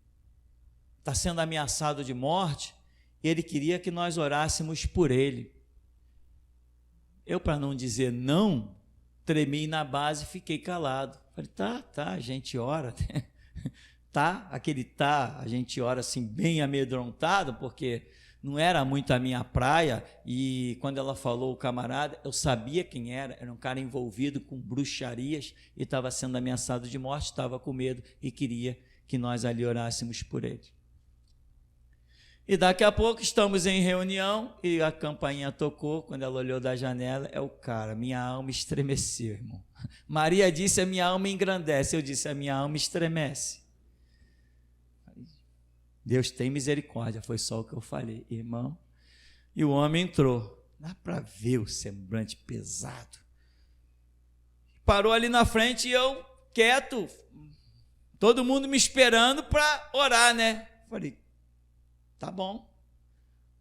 está sendo ameaçado de morte, e ele queria que nós orássemos por ele. Eu, para não dizer não, tremi na base e fiquei calado. Falei, tá, a gente ora. A gente ora assim bem amedrontado, porque não era muito a minha praia, e quando ela falou o camarada, eu sabia quem era um cara envolvido com bruxarias, e estava sendo ameaçado de morte, estava com medo, e queria que nós ali orássemos por ele. E daqui a pouco estamos em reunião e a campainha tocou. Quando ela olhou da janela, é o cara. Minha alma estremeceu, irmão. Maria disse, a minha alma engrandece. Eu disse, a minha alma estremece. Deus tem misericórdia, foi só o que eu falei, irmão. E o homem entrou. Dá para ver o semblante pesado. Parou ali na frente e eu, quieto, todo mundo me esperando para orar, né? Falei, tá bom,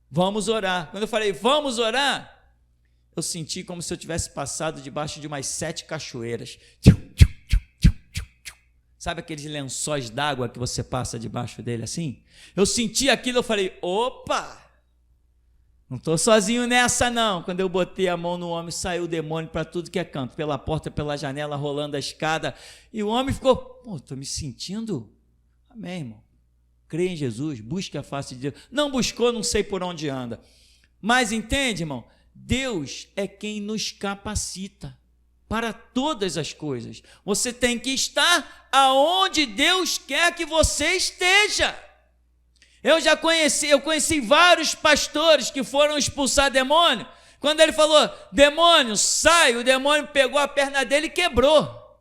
vamos orar. Quando eu falei, vamos orar, eu senti como se eu tivesse passado debaixo de umas 7 cachoeiras. Sabe aqueles lençóis d'água que você passa debaixo dele assim? Eu senti aquilo, eu falei, opa, não estou sozinho nessa não. Quando eu botei a mão no homem, saiu o demônio para tudo que é canto, pela porta, pela janela, rolando a escada, e o homem ficou, estou me sentindo, amém, irmão. Crê em Jesus, busque a face de Deus. Não buscou, não sei por onde anda. Mas entende, irmão? Deus é quem nos capacita para todas as coisas. Você tem que estar aonde Deus quer que você esteja. Eu conheci vários pastores que foram expulsar demônio. Quando ele falou, demônio, sai, o demônio pegou a perna dele e quebrou.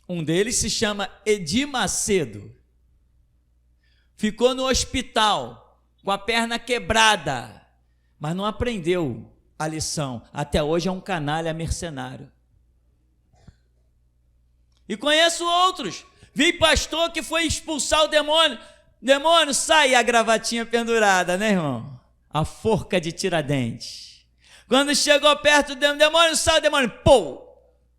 Um deles se chama Edir Macedo. Ficou no hospital com a perna quebrada, mas não aprendeu a lição. Até hoje é um canalha mercenário. E conheço outros. Vi pastor que foi expulsar o demônio. Demônio, sai, a gravatinha pendurada, né, irmão? A forca de Tiradentes. Quando chegou perto do demônio, sai o demônio, pô,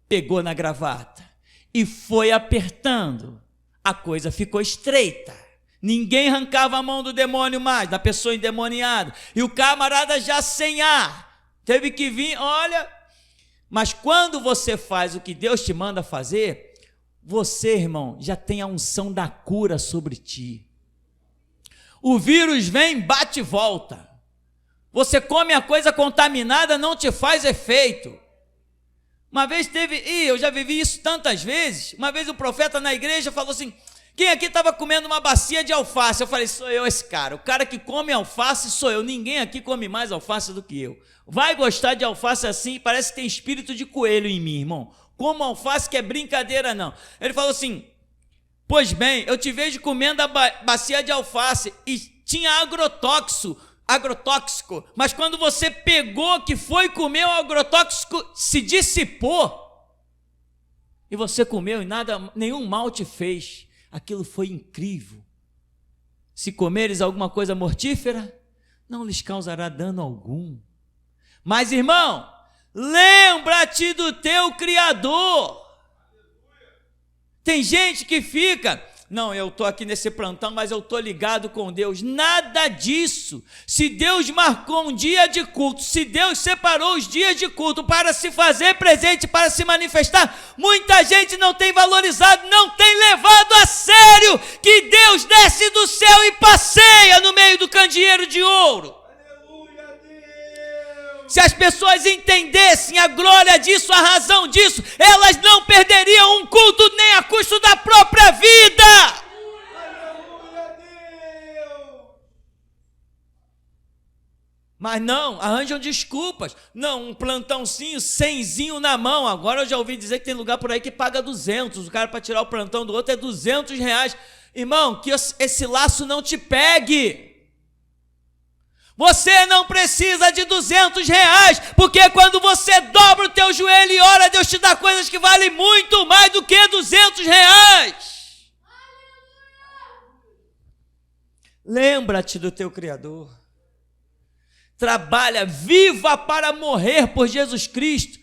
pegou na gravata e foi apertando. A coisa ficou estreita. Ninguém arrancava a mão do demônio mais, da pessoa endemoniada. E o camarada já sem ar. Teve que vir, olha. Mas quando você faz o que Deus te manda fazer, você, irmão, já tem a unção da cura sobre ti. O vírus vem, bate e volta. Você come a coisa contaminada, não te faz efeito. Uma vez teve, eu já vivi isso tantas vezes, uma vez o profeta na igreja falou assim, quem aqui estava comendo uma bacia de alface? Eu falei, sou eu esse cara, o cara que come alface sou eu, ninguém aqui come mais alface do que eu. Vai gostar de alface assim, parece que tem espírito de coelho em mim, irmão. Como alface que é brincadeira não. Ele falou assim, pois bem, eu te vejo comendo a bacia de alface e tinha agrotóxico, mas quando você pegou que foi comer, o agrotóxico se dissipou e você comeu e nada, nenhum mal te fez. Aquilo foi incrível. Se comeres alguma coisa mortífera, não lhes causará dano algum. Mas, irmão, lembra-te do teu Criador. Tem gente que fica, não, eu estou aqui nesse plantão, mas eu estou ligado com Deus. Nada disso. Se Deus marcou um dia de culto, se Deus separou os dias de culto para se fazer presente, para se manifestar, muita gente não tem valorizado, não tem levado a sério que Deus desce do céu e passeia no meio do candeeiro de ouro. Se as pessoas entendessem a glória disso, a razão disso, elas não perderiam um culto nem a custo da própria vida. Mas não, arranjam desculpas. Não, um plantãozinho, 100zinho na mão. Agora eu já ouvi dizer que tem lugar por aí que paga 200. O cara para tirar o plantão do outro é R$200. Irmão, que esse laço não te pegue. Você não precisa de R$200, porque quando você dobra o teu joelho e ora, Deus te dá coisas que valem muito mais do que R$200. Lembra-te do teu Criador. Trabalha, viva para morrer por Jesus Cristo.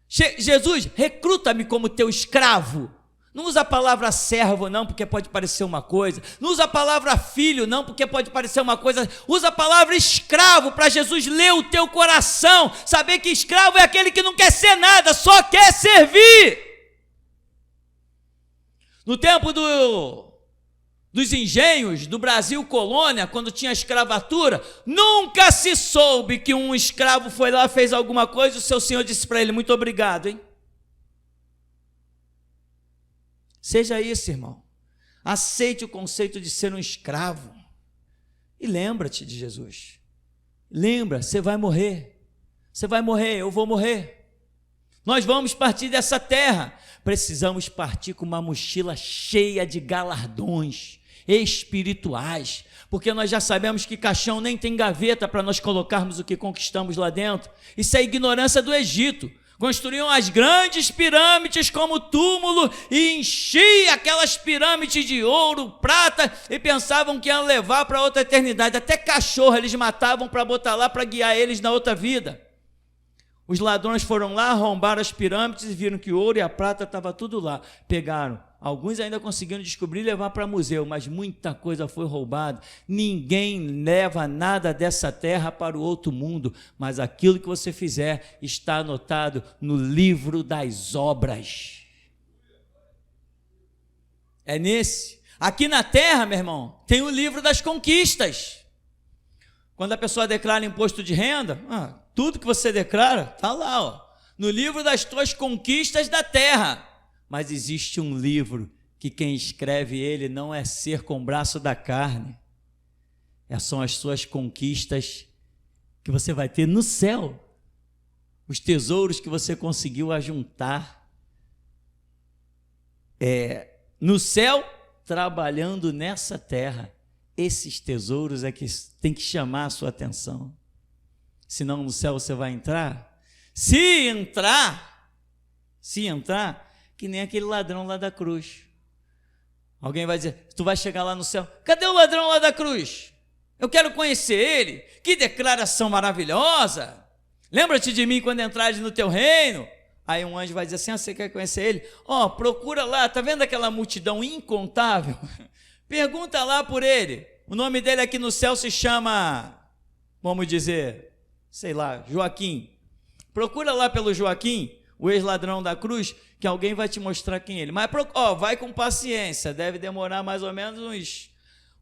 Jesus, recruta-me como teu escravo. Não usa a palavra servo não, porque pode parecer uma coisa. Não usa a palavra filho não, porque pode parecer uma coisa. Usa a palavra escravo para Jesus ler o teu coração. Saber que escravo é aquele que não quer ser nada, só quer servir. No tempo dos engenhos do Brasil colônia, quando tinha escravatura, nunca se soube que um escravo foi lá, fez alguma coisa e o seu senhor disse para ele, muito obrigado, hein? Seja isso, irmão. Aceite o conceito de ser um escravo. E lembra-te de Jesus. Lembra, você vai morrer. Você vai morrer, eu vou morrer. Nós vamos partir dessa terra. Precisamos partir com uma mochila cheia de galardões espirituais. Porque nós já sabemos que caixão nem tem gaveta para nós colocarmos o que conquistamos lá dentro. Isso é ignorância do Egito. Construíam as grandes pirâmides como túmulo e enchiam aquelas pirâmides de ouro, prata e pensavam que iam levar para outra eternidade. Até cachorro eles matavam para botar lá para guiar eles na outra vida. Os ladrões foram lá, arrombaram as pirâmides e viram que o ouro e a prata estava tudo lá. Pegaram. Alguns ainda conseguiram descobrir e levar para museu, mas muita coisa foi roubada. Ninguém leva nada dessa terra para o outro mundo, mas aquilo que você fizer está anotado no livro das obras. É nesse. Aqui na terra, meu irmão, tem o livro das conquistas. Quando a pessoa declara imposto de renda, tudo que você declara está lá, ó, no livro das tuas conquistas da terra. Mas existe um livro que quem escreve ele não é ser com o braço da carne. São as suas conquistas que você vai ter no céu. Os tesouros que você conseguiu ajuntar. No céu, trabalhando nessa terra. Esses tesouros é que tem que chamar a sua atenção. Senão no céu você vai entrar. Se entrar, que nem aquele ladrão lá da cruz. Alguém vai dizer, tu vai chegar lá no céu, cadê o ladrão lá da cruz? Eu quero conhecer ele. Que declaração maravilhosa. Lembra-te de mim quando entrares no teu reino. Aí um anjo vai dizer assim, você quer conhecer ele? Procura lá, tá vendo aquela multidão incontável? Pergunta lá por ele. O nome dele aqui no céu se chama, vamos dizer, sei lá, Joaquim. Procura lá pelo Joaquim, o ex-ladrão da cruz, que alguém vai te mostrar quem é ele. Mas vai com paciência, deve demorar mais ou menos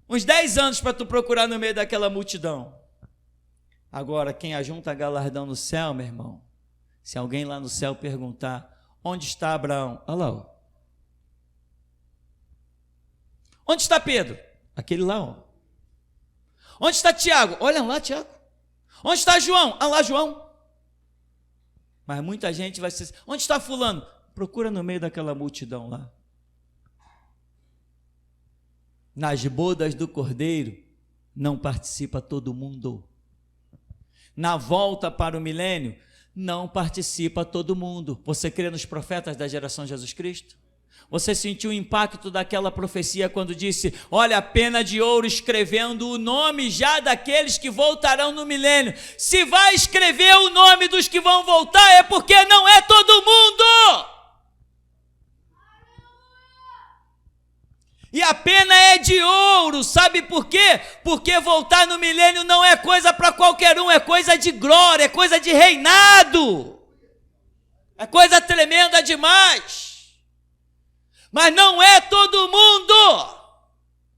uns 10 anos para tu procurar no meio daquela multidão. Agora, quem ajunta galardão no céu, meu irmão, se alguém lá no céu perguntar, onde está Abraão? Olha lá, ó. Onde está Pedro? Aquele lá, ó. Onde está Tiago? Olha lá, Tiago. Onde está João? Olha lá, João. Mas muita gente vai dizer, onde está fulano? Procura no meio daquela multidão lá. Nas bodas do Cordeiro não participa todo mundo. Na volta para o milênio não participa todo mundo. Você crê nos profetas da geração de Jesus Cristo? Você sentiu o impacto daquela profecia quando disse, olha a pena de ouro escrevendo o nome já daqueles que voltarão no milênio. Se vai escrever o nome dos que vão voltar é porque não é todo mundo. E a pena é de ouro, sabe por quê? Porque voltar no milênio não é coisa para qualquer um, é coisa de glória, é coisa de reinado. É coisa tremenda demais. Mas não é todo mundo.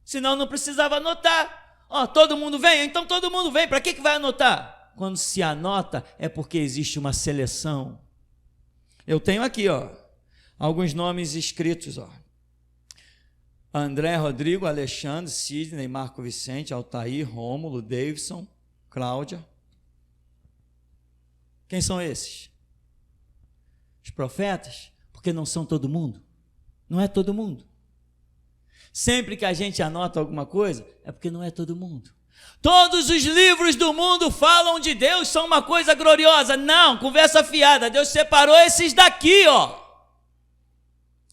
Senão não precisava anotar. Todo mundo vem? Então todo mundo vem. Para que vai anotar? Quando se anota é porque existe uma seleção. Eu tenho aqui, alguns nomes escritos, André, Rodrigo, Alexandre, Sidney, Marco Vicente, Altair, Rômulo, Davidson, Cláudia. Quem são esses? Os profetas? Porque não são todo mundo. Não é todo mundo. Sempre que a gente anota alguma coisa, é porque não é todo mundo. Todos os livros do mundo falam de Deus, são uma coisa gloriosa. Não, conversa fiada. Deus separou esses daqui,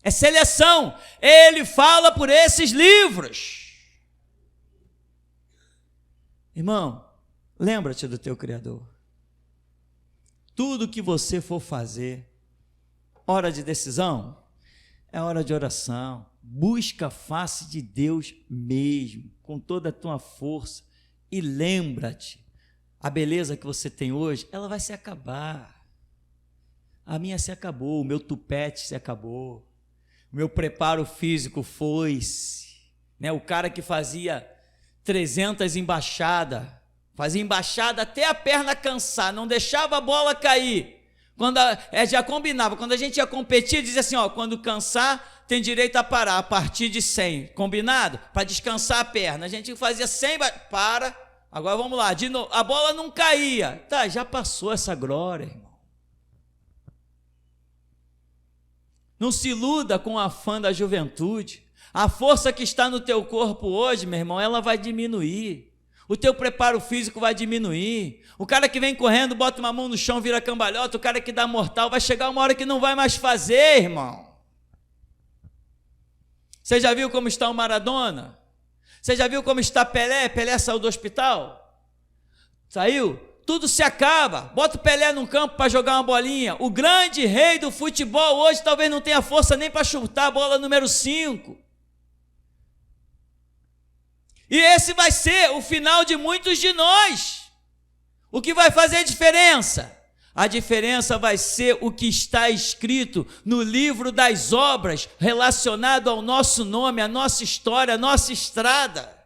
É seleção. Ele fala por esses livros. Irmão, lembra-te do teu Criador. Tudo que você for fazer, hora de decisão, é hora de oração. Busca a face de Deus mesmo, com toda a tua força. E lembra-te, a beleza que você tem hoje, ela vai se acabar. A minha se acabou, o meu tupete se acabou. O meu preparo físico foi-se, O cara que fazia 300 embaixadas, fazia embaixada até a perna cansar, não deixava a bola cair. Quando já combinava, quando a gente ia competir, dizia assim, quando cansar, tem direito a parar, a partir de 100, combinado? Para descansar a perna, a gente fazia 100, para, agora vamos lá, de novo, a bola não caía, já passou essa glória, irmão. Não se iluda com a fã da juventude. A força que está no teu corpo hoje, meu irmão, ela vai diminuir. O teu preparo físico vai diminuir. O cara que vem correndo, bota uma mão no chão, vira cambalhota. O cara que dá mortal, vai chegar uma hora que não vai mais fazer, irmão. Você já viu como está o Maradona? Você já viu como está Pelé? Pelé saiu do hospital? Saiu? Tudo se acaba. Bota o Pelé num campo para jogar uma bolinha. O grande rei do futebol hoje talvez não tenha força nem para chutar a bola número 5. E esse vai ser o final de muitos de nós. O que vai fazer diferença? A diferença vai ser o que está escrito no livro das obras relacionado ao nosso nome, à nossa história, à nossa estrada.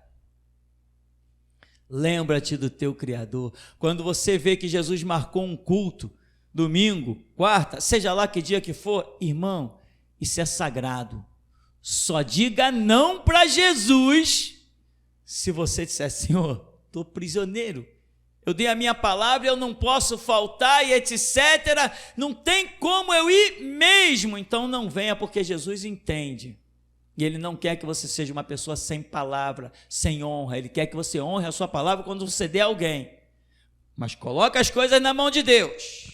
Lembra-te do teu Criador. Quando você vê que Jesus marcou um culto, domingo, quarta, seja lá que dia que for, irmão, isso é sagrado. Só diga não para Jesus se você disser, Senhor, estou prisioneiro. Eu dei a minha palavra, eu não posso faltar e etc. Não tem como eu ir mesmo. Então não venha, porque Jesus entende. E Ele não quer que você seja uma pessoa sem palavra, sem honra. Ele quer que você honre a sua palavra quando você der a alguém. Mas coloca as coisas na mão de Deus.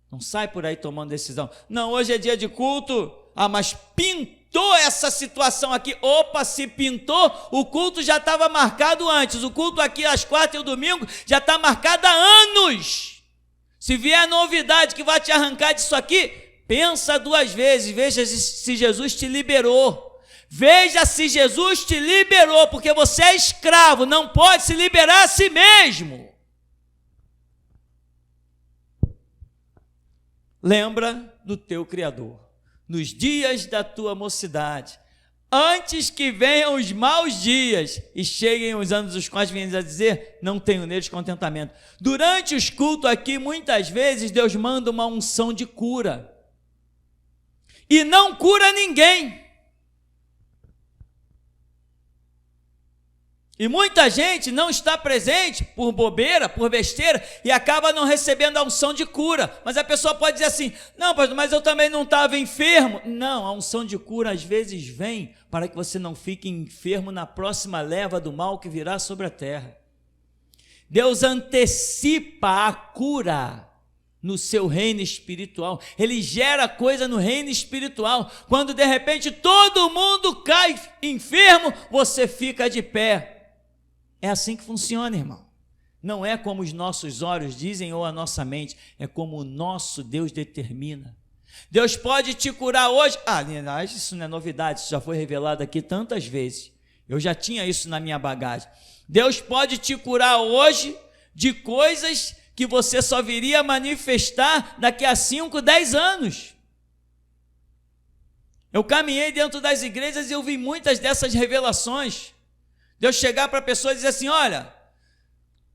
Não sai por aí tomando decisão. Não, hoje é dia de culto. Mas pintou essa situação aqui, opa, se pintou, o culto já estava marcado antes, o culto aqui às quartas e o domingo já está marcado há anos. Se vier novidade que vai te arrancar disso aqui, pensa 2 vezes, veja se Jesus te liberou. Veja se Jesus te liberou, porque você é escravo, não pode se liberar a si mesmo. Lembra do teu Criador, nos dias da tua mocidade, antes que venham os maus dias e cheguem os anos dos quais vienes a dizer, não tenho neles contentamento. Durante os cultos aqui, muitas vezes, Deus manda uma unção de cura, e não cura ninguém. E muita gente não está presente por bobeira, por besteira, e acaba não recebendo a unção de cura. Mas a pessoa pode dizer assim, não, pastor, mas eu também não estava enfermo. Não, a unção de cura às vezes vem para que você não fique enfermo na próxima leva do mal que virá sobre a terra. Deus antecipa a cura no seu reino espiritual. Ele gera coisa no reino espiritual. Quando de repente todo mundo cai enfermo, você fica de pé. É assim que funciona, irmão. Não é como os nossos olhos dizem ou a nossa mente, é como o nosso Deus determina. Deus pode te curar hoje. Isso não é novidade, isso já foi revelado aqui tantas vezes. Eu já tinha isso na minha bagagem. Deus pode te curar hoje de coisas que você só viria a manifestar daqui a 5, 10 anos. Eu caminhei dentro das igrejas e eu vi muitas dessas revelações. Deus chegar para a pessoa e dizer assim, olha,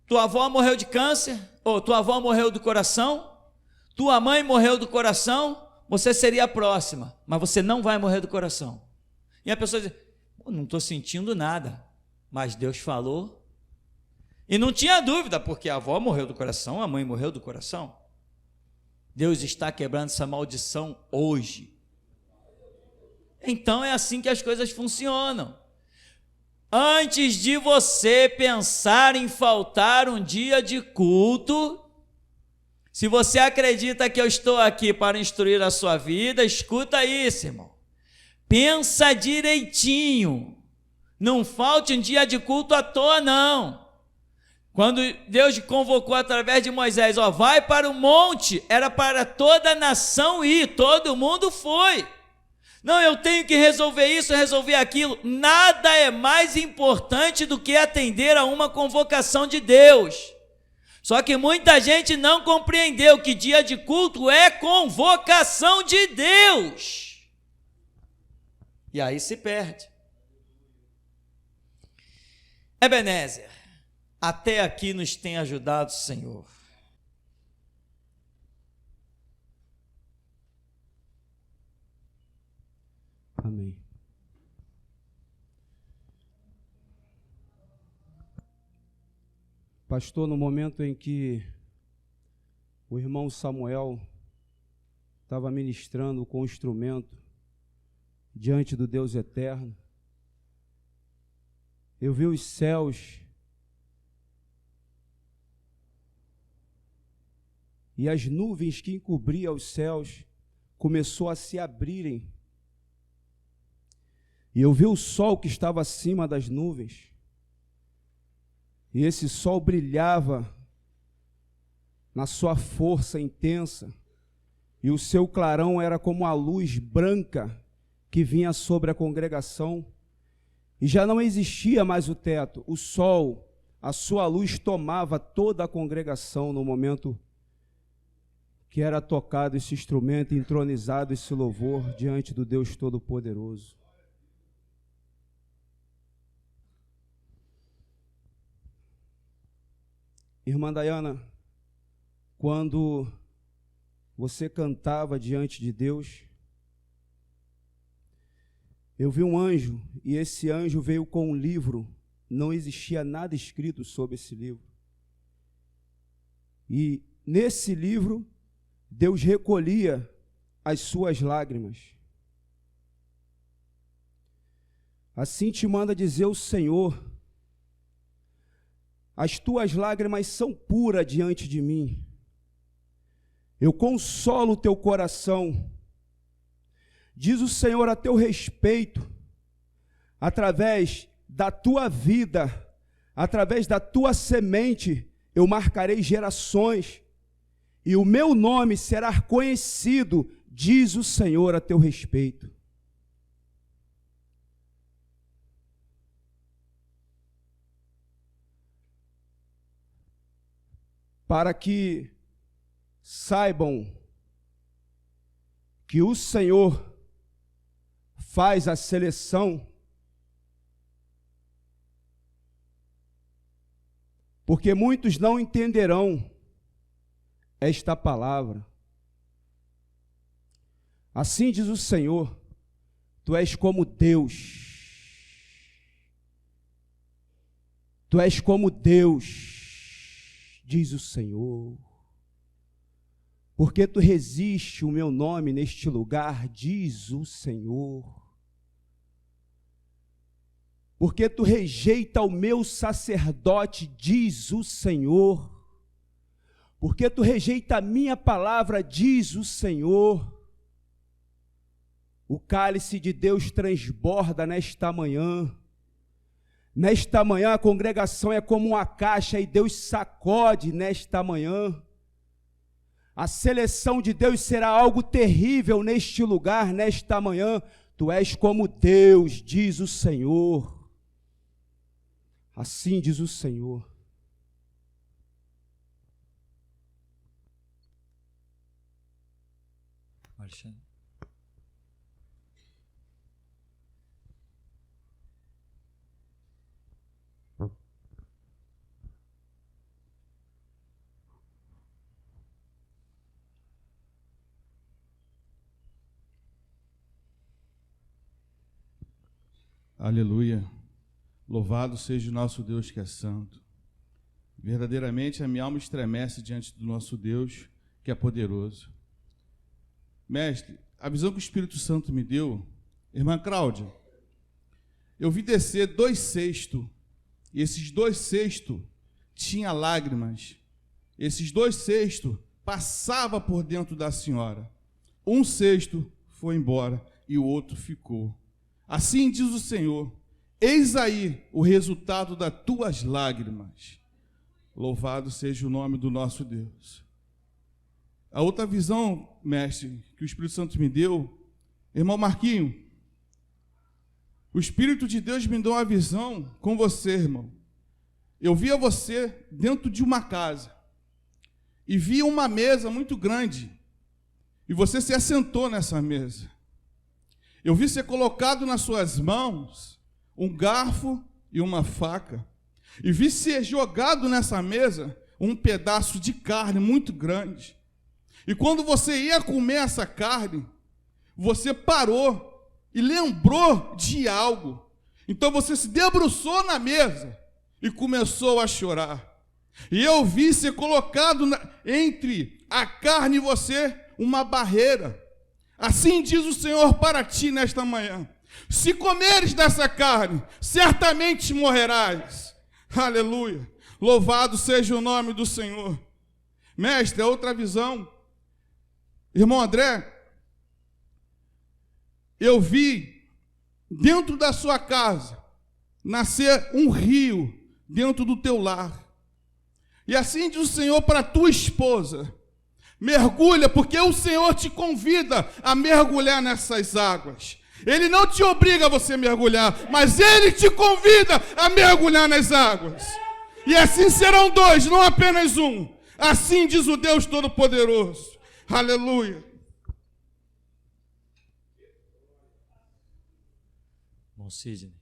tua avó morreu de câncer, ou tua avó morreu do coração, tua mãe morreu do coração, você seria a próxima, mas você não vai morrer do coração. E a pessoa diz, não estou sentindo nada, mas Deus falou. E não tinha dúvida, porque a avó morreu do coração, a mãe morreu do coração. Deus está quebrando essa maldição hoje. Então é assim que as coisas funcionam. Antes de você pensar em faltar um dia de culto, se você acredita que eu estou aqui para instruir a sua vida, escuta isso, irmão. Pensa direitinho. Não falte um dia de culto à toa, não. Quando Deus convocou através de Moisés, vai para o monte, era para toda a nação ir, todo mundo foi. Não, eu tenho que resolver isso, resolver aquilo. Nada é mais importante do que atender a uma convocação de Deus. Só que muita gente não compreendeu que dia de culto é convocação de Deus. E aí se perde. Ebenezer, até aqui nos tem ajudado o Senhor. Amém. Pastor, no momento em que o irmão Samuel estava ministrando com o instrumento diante do Deus eterno, eu vi os céus e as nuvens que encobriam os céus começou a se abrirem. E eu vi o sol que estava acima das nuvens, e esse sol brilhava na sua força intensa, e o seu clarão era como a luz branca que vinha sobre a congregação, e já não existia mais o teto, o sol, a sua luz tomava toda a congregação no momento que era tocado esse instrumento, entronizado esse louvor diante do Deus Todo-Poderoso. Irmã Dayana, quando você cantava diante de Deus, eu vi um anjo, e esse anjo veio com um livro, não existia nada escrito sobre esse livro. E nesse livro, Deus recolhia as suas lágrimas. Assim te manda dizer o Senhor: as tuas lágrimas são puras diante de mim. Eu consolo o teu coração. Diz o Senhor a teu respeito, através da tua vida, através da tua semente, eu marcarei gerações, e o meu nome será conhecido, diz o Senhor a teu respeito. Para que saibam que o Senhor faz a seleção, porque muitos não entenderão esta palavra. Assim diz o Senhor, tu és como Deus. Tu és como Deus, diz o Senhor. Porque tu resiste o meu nome neste lugar, diz o Senhor. Porque tu rejeita o meu sacerdote, diz o Senhor. Porque tu rejeita a minha palavra, diz o Senhor. O cálice de Deus transborda nesta manhã. Nesta manhã a congregação é como uma caixa e Deus sacode nesta manhã. A seleção de Deus será algo terrível neste lugar, nesta manhã. Tu és como Deus, diz o Senhor. Assim diz o Senhor. Alexandre. Aleluia. Louvado seja o nosso Deus que é santo. Verdadeiramente a minha alma estremece diante do nosso Deus que é poderoso. Mestre, a visão que o Espírito Santo me deu, irmã Cláudia, eu vi descer 2 cestos, e esses 2 cestos tinham lágrimas. Esses 2 cestos passavam por dentro da senhora. Um cesto foi embora e o outro ficou. Assim diz o Senhor, eis aí o resultado das tuas lágrimas. Louvado seja o nome do nosso Deus. A outra visão, mestre, que o Espírito Santo me deu, irmão Marquinho, o Espírito de Deus me deu uma visão com você, irmão. Eu via você dentro de uma casa e via uma mesa muito grande e você se assentou nessa mesa. Eu vi ser colocado nas suas mãos um garfo e uma faca. E vi ser jogado nessa mesa um pedaço de carne muito grande. E quando você ia comer essa carne, você parou e lembrou de algo. Então você se debruçou na mesa e começou a chorar. E eu vi ser colocado entre a carne e você uma barreira. Assim diz o Senhor para ti nesta manhã. Se comeres dessa carne, certamente morrerás. Aleluia. Louvado seja o nome do Senhor. Mestre, outra visão. Irmão André, eu vi dentro da sua casa nascer um rio dentro do teu lar. E assim diz o Senhor para a tua esposa. Mergulha, porque o Senhor te convida a mergulhar nessas águas. Ele não te obriga a você mergulhar, mas Ele te convida a mergulhar nas águas. E assim serão 2, não apenas um. Assim diz o Deus Todo-Poderoso. Aleluia. Bom, Sidney.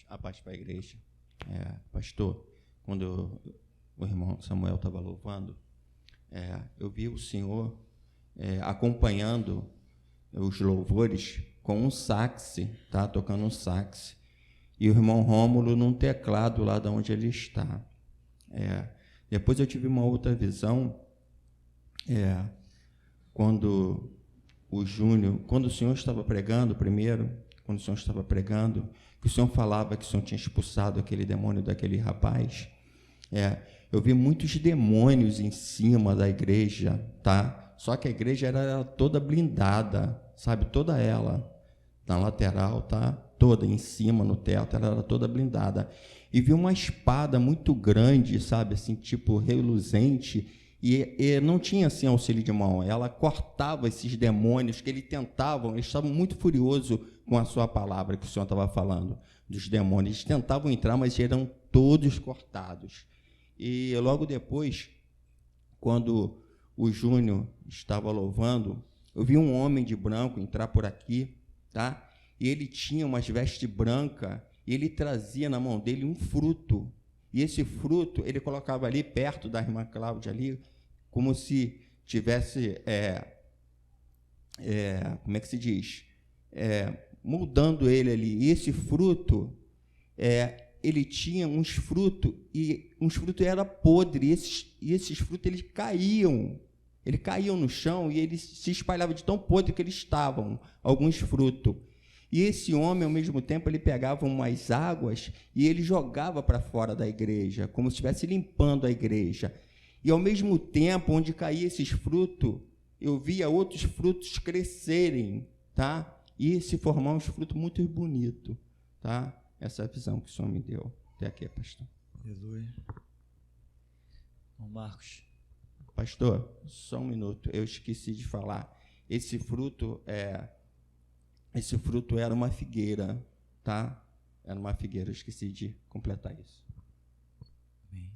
A paz para a igreja. Pastor, quando o irmão Samuel estava louvando, eu vi o senhor acompanhando os louvores com um sax, tá? Tocando um sax. E o irmão Rômulo num teclado lá de onde ele está. Depois eu tive uma outra visão, quando o Júnior, quando o senhor estava pregando primeiro, quando o senhor estava pregando, que o Senhor falava que o Senhor tinha expulsado aquele demônio daquele rapaz, eu vi muitos demônios em cima da igreja, tá? Só que a igreja era toda blindada, sabe? Toda ela, na lateral, tá? Toda em cima, no teto, ela era toda blindada. E vi uma espada muito grande, sabe? Assim, tipo, reluzente, e não tinha, assim, auxílio de mão. Ela cortava esses demônios que eles estavam muito furiosos com a sua palavra que o Senhor estava falando, dos demônios. Eles tentavam entrar, mas eram todos cortados. E logo depois, quando o Júnior estava louvando, eu vi um homem de branco entrar por aqui, tá? E ele tinha umas vestes brancas, e ele trazia na mão dele um fruto. E esse fruto, ele colocava ali perto da irmã Cláudia, ali, como se tivesse, como é que se diz? Moldando ele ali. E esse fruto, ele tinha uns frutos, e uns frutos eram podres, e esses frutos, eles caíam no chão, e eles se espalhavam de tão podre que eles estavam, alguns frutos. E esse homem, ao mesmo tempo, ele pegava umas águas e ele jogava para fora da igreja, como se estivesse limpando a igreja. E, ao mesmo tempo, onde caía esses frutos, eu via outros frutos crescerem, tá? E se formar uns frutos muito bonitos, tá? Essa é a visão que o Senhor me deu. Até aqui, pastor. Aleluia. Bom, Marcos. Pastor, só um minuto. Eu esqueci de falar. Esse fruto era uma figueira, tá? Era uma figueira, eu esqueci de completar isso. Amém.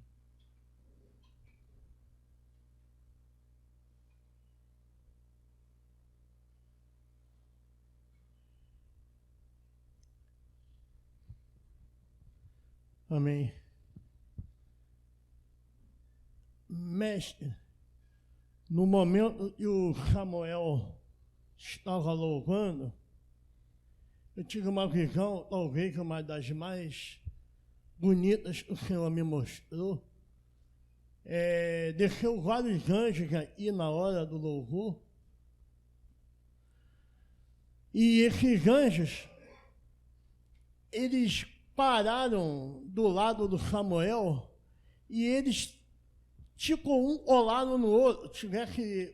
Amém. Mestre, no momento que o Samuel estava louvando, eu tive uma visão, talvez uma das mais bonitas que o Senhor me mostrou. Desceu vários anjos aqui na hora do louvor. E esses anjos, eles pararam do lado do Samuel e eles, tipo, um colaram no outro,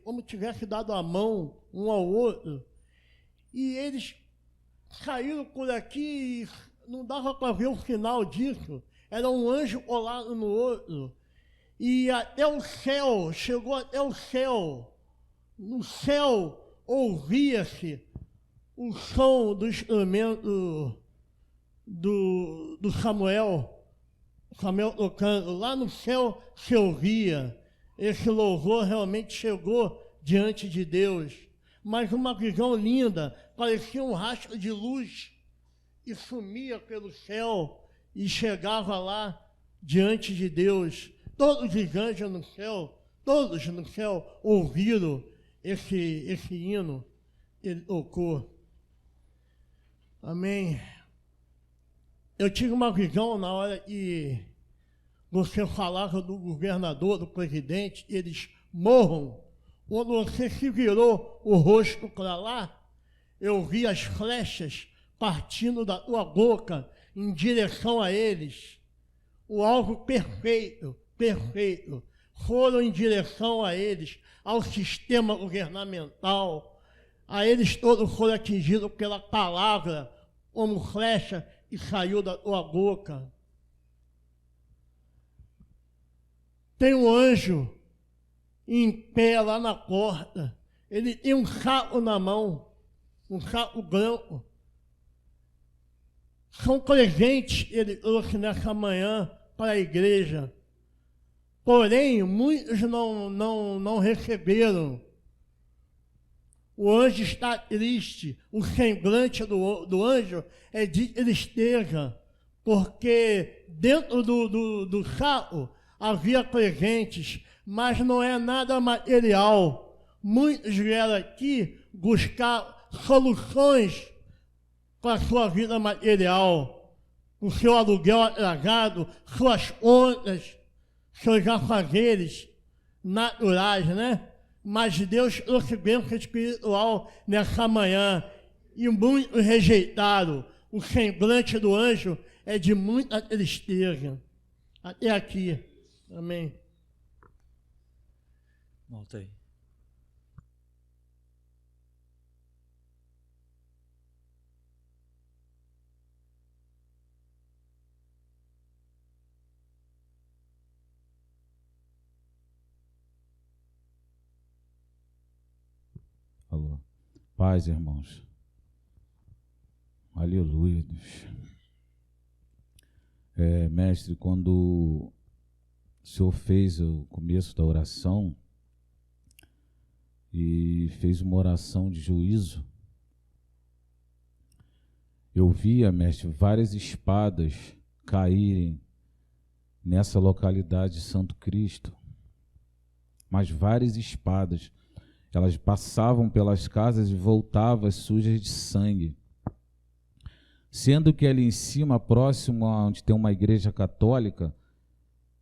como tivesse dado a mão um ao outro. E eles saíram por aqui e não dava para ver o final disso. Era um anjo colado no outro. E até o céu, chegou até o céu. No céu ouvia-se o som do instrumento do Samuel tocando. Lá no céu se ouvia. Esse louvor realmente chegou diante de Deus. Mas uma visão linda, parecia um rastro de luz e sumia pelo céu e chegava lá diante de Deus. Todos os anjos no céu, todos no céu ouviram esse hino que ele tocou. Amém. Eu tive uma visão na hora que você falava do governador, do presidente, eles morram. Quando você se virou o rosto para lá, eu vi as flechas partindo da tua boca em direção a eles. O alvo perfeito, perfeito. Foram em direção a eles, ao sistema governamental. A eles todos foram atingidos pela palavra, como flecha que saiu da tua boca. Tem um anjo em pé lá na porta, ele tem um saco na mão, um saco branco. São presentes que ele trouxe nessa manhã para a igreja. Porém, muitos não receberam. O anjo está triste, o semblante do anjo é de tristeza, porque dentro do saco havia presentes, mas não é nada material. Muitos vieram aqui buscar soluções para a sua vida material, o seu aluguel atrasado, suas contas, seus afazeres naturais, né? Mas Deus trouxe bênção espiritual nessa manhã e muitos rejeitaram. o semblante do anjo é de muita tristeza. Até aqui. Amém. Volta aí. Alô. Paz, irmãos. Aleluia, Deus. Mestre, quando o Senhor fez o começo da oração e fez uma oração de juízo, eu via, mestre, várias espadas caírem nessa localidade de Santo Cristo, mas várias espadas. Elas passavam pelas casas e voltavam sujas de sangue. Sendo que ali em cima, próximo a onde tem uma igreja católica,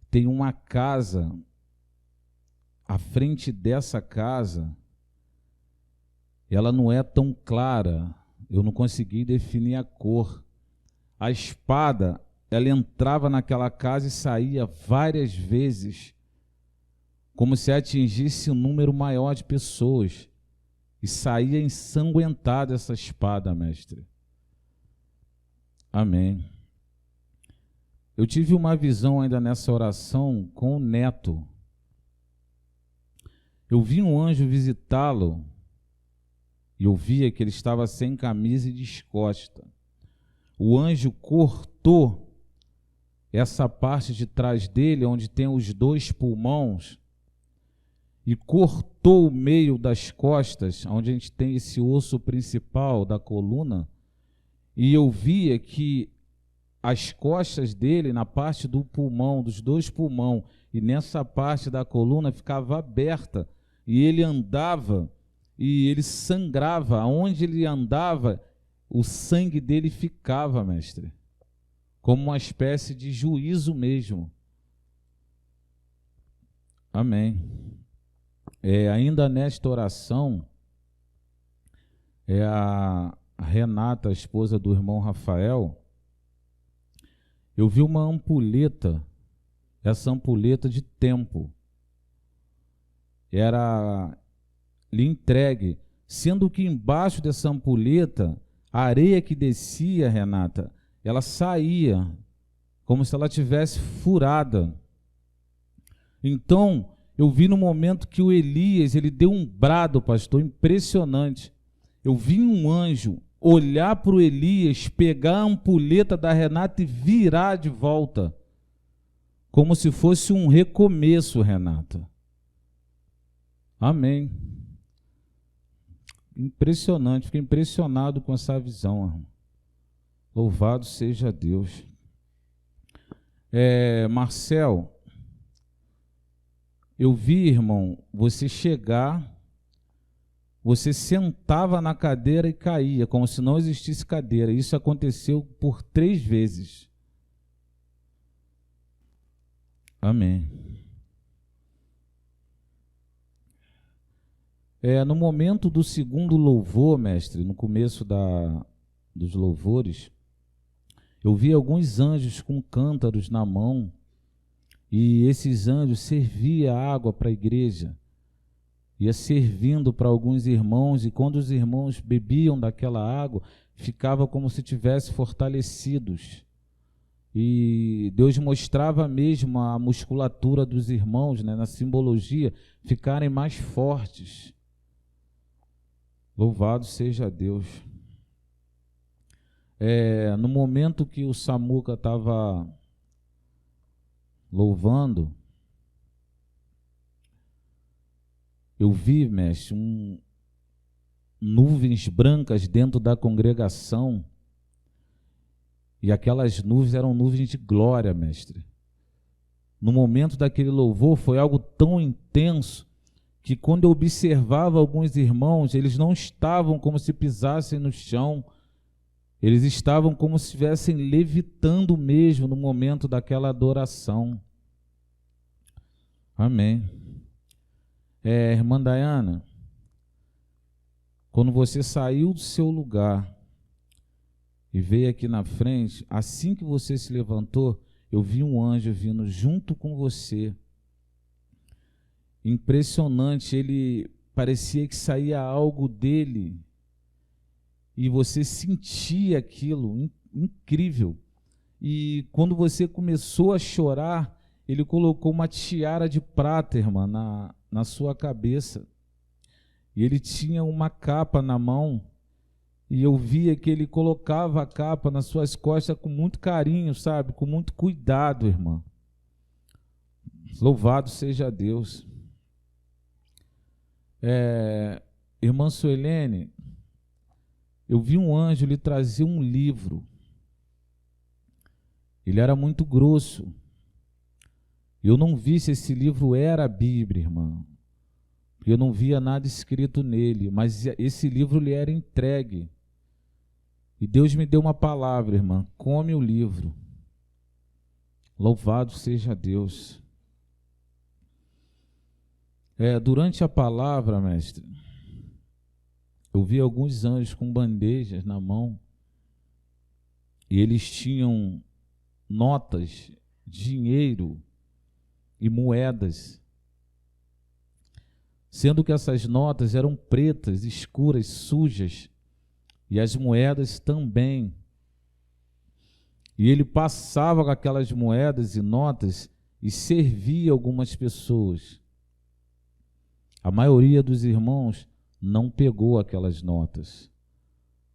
tem uma casa. À frente dessa casa, ela não é tão clara, eu não consegui definir a cor. A espada, ela entrava naquela casa e saía várias vezes, como se atingisse um número maior de pessoas, e saía ensanguentada essa espada, mestre. Amém. Eu tive uma visão ainda nessa oração com o neto. Eu vi um anjo visitá-lo, e eu via que ele estava sem camisa e descosta. O anjo cortou essa parte de trás dele, onde tem os 2 pulmões, e cortou o meio das costas, onde a gente tem esse osso principal da coluna, e eu via que as costas dele, na parte do pulmão, dos 2 pulmões, e nessa parte da coluna ficava aberta, e ele andava, e ele sangrava. Aonde ele andava, o sangue dele ficava, mestre, como uma espécie de juízo mesmo. Amém. Ainda nesta oração, a Renata, a esposa do irmão Rafael, eu vi uma ampulheta, essa ampulheta de tempo, era lhe entregue, sendo que embaixo dessa ampulheta, a areia que descia, Renata, ela saía, como se ela tivesse furada. Então, eu vi no momento que o Elias, ele deu um brado, pastor, impressionante. Eu vi um anjo olhar para o Elias, pegar a ampulheta da Renata e virar de volta, como se fosse um recomeço, Renata. Amém. Impressionante, fiquei impressionado com essa visão, irmão. Louvado seja Deus. Marcel, eu vi, irmão, você chegar, você sentava na cadeira e caía, como se não existisse cadeira. Isso aconteceu por 3 vezes. Amém. No momento do segundo louvor, mestre, no começo dos louvores, eu vi alguns anjos com cântaros na mão, e esses anjos serviam água para a igreja, ia servindo para alguns irmãos, e quando os irmãos bebiam daquela água, ficava como se tivessem fortalecidos. E Deus mostrava mesmo a musculatura dos irmãos, né, na simbologia, ficarem mais fortes. Louvado seja Deus. No momento que o Samuca estava louvando, eu vi, mestre, nuvens brancas dentro da congregação, e aquelas nuvens eram nuvens de glória, mestre. No momento daquele louvor foi algo tão intenso, que quando eu observava alguns irmãos, eles não estavam como se pisassem no chão, eles estavam como se estivessem levitando mesmo no momento daquela adoração. Amém. Irmã Dayana, quando você saiu do seu lugar e veio aqui na frente. Assim que você se levantou, eu vi um anjo vindo junto com você. Impressionante, ele parecia que saía algo dele e você sentia aquilo, incrível. E quando você começou a chorar, ele colocou uma tiara de prata, irmã, na sua cabeça. E ele tinha uma capa na mão, e eu via que ele colocava a capa nas suas costas com muito carinho, sabe? Com muito cuidado, irmã. Louvado seja Deus. Irmã Suelene, eu vi um anjo lhe trazer um livro. Ele era muito grosso. Eu não vi se esse livro era a Bíblia, irmã. Eu não via nada escrito nele, mas esse livro lhe era entregue. E Deus me deu uma palavra, irmã: come o livro. Louvado seja Deus. Durante a palavra, mestre, eu vi alguns anjos com bandejas na mão, e eles tinham notas, dinheiro e moedas, sendo que essas notas eram pretas, escuras, sujas, e as moedas também. E ele passava com aquelas moedas e notas e servia algumas pessoas. A maioria dos irmãos não pegou aquelas notas,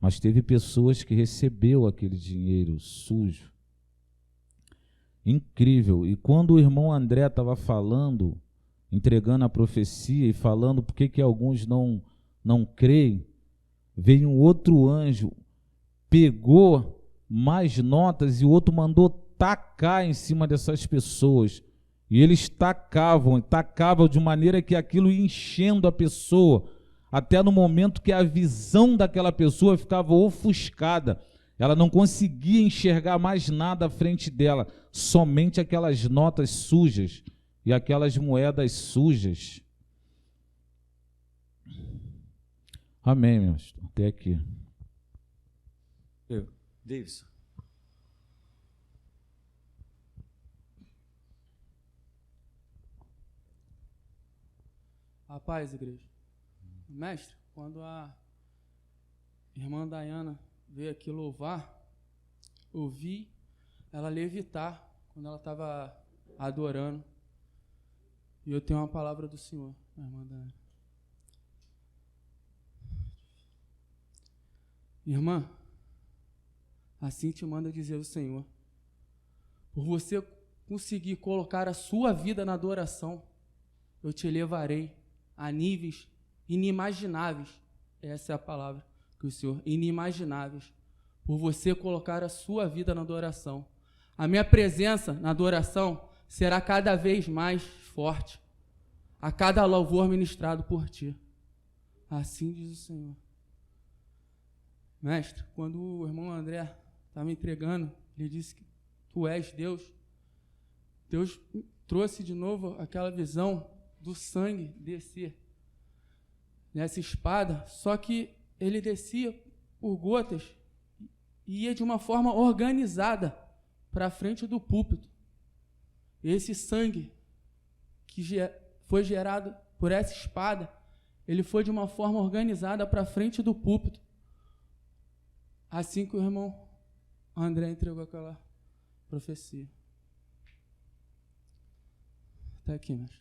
mas teve pessoas que recebeu aquele dinheiro sujo. Incrível. E quando o irmão André estava falando, entregando a profecia e falando por que alguns não creem, veio um outro anjo, pegou mais notas e o outro mandou tacar em cima dessas pessoas. E eles tacavam de maneira que aquilo ia enchendo a pessoa, até no momento que a visão daquela pessoa ficava ofuscada. Ela não conseguia enxergar mais nada à frente dela, somente aquelas notas sujas e aquelas moedas sujas. Amém, meu pastor. Até aqui. Davidson. A paz, igreja. Mestre, quando a irmã Dayana veio aqui louvar, eu vi ela levitar quando ela estava adorando. E eu tenho uma palavra do Senhor, irmã Dayana. Irmã, assim te manda dizer o Senhor: por você conseguir colocar a sua vida na adoração, eu te levarei a níveis inimagináveis. Essa é a palavra que o Senhor, inimagináveis. Por você colocar a sua vida na adoração, a minha presença na adoração será cada vez mais forte, a cada louvor ministrado por ti. Assim diz o Senhor. Mestre, quando o irmão André está me entregando, ele disse que tu és Deus. Deus trouxe de novo aquela visão do sangue descer nessa espada, só que ele descia por gotas e ia de uma forma organizada para a frente do púlpito. Esse sangue que foi gerado por essa espada, ele foi de uma forma organizada para a frente do púlpito. Assim que o irmão André entregou aquela profecia. Está aqui, mestre.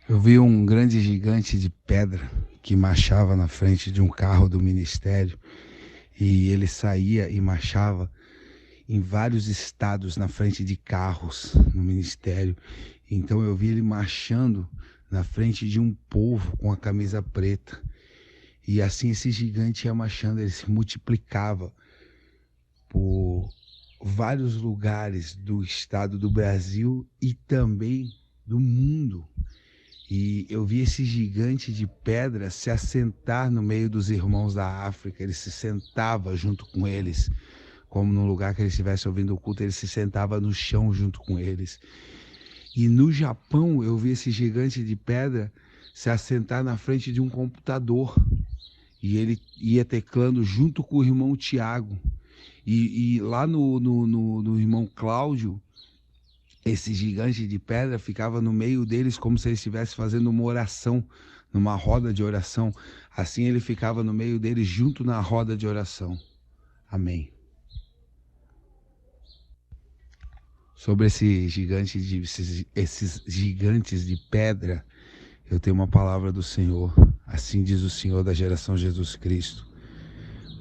Eu vi um grande gigante de pedra que marchava na frente de um carro do ministério, e ele saía e marchava em vários estados na frente de carros no ministério. Então eu vi ele marchando na frente de um povo com a camisa preta, e assim esse gigante ia marchando, ele se multiplicava por vários lugares do estado do Brasil e também do mundo. E eu vi esse gigante de pedra se assentar no meio dos irmãos da África. Ele se sentava junto com eles, como num lugar que ele estivesse ouvindo o culto, ele se sentava no chão junto com eles. E no Japão eu vi esse gigante de pedra se assentar na frente de um computador. E ele ia teclando junto com o irmão Tiago. E lá no irmão Cláudio, esse gigante de pedra ficava no meio deles como se ele estivesse fazendo uma oração, numa roda de oração. Assim ele ficava no meio deles junto na roda de oração. Amém. Sobre esses gigantes de pedra, eu tenho uma palavra do Senhor. Assim diz o Senhor da geração Jesus Cristo.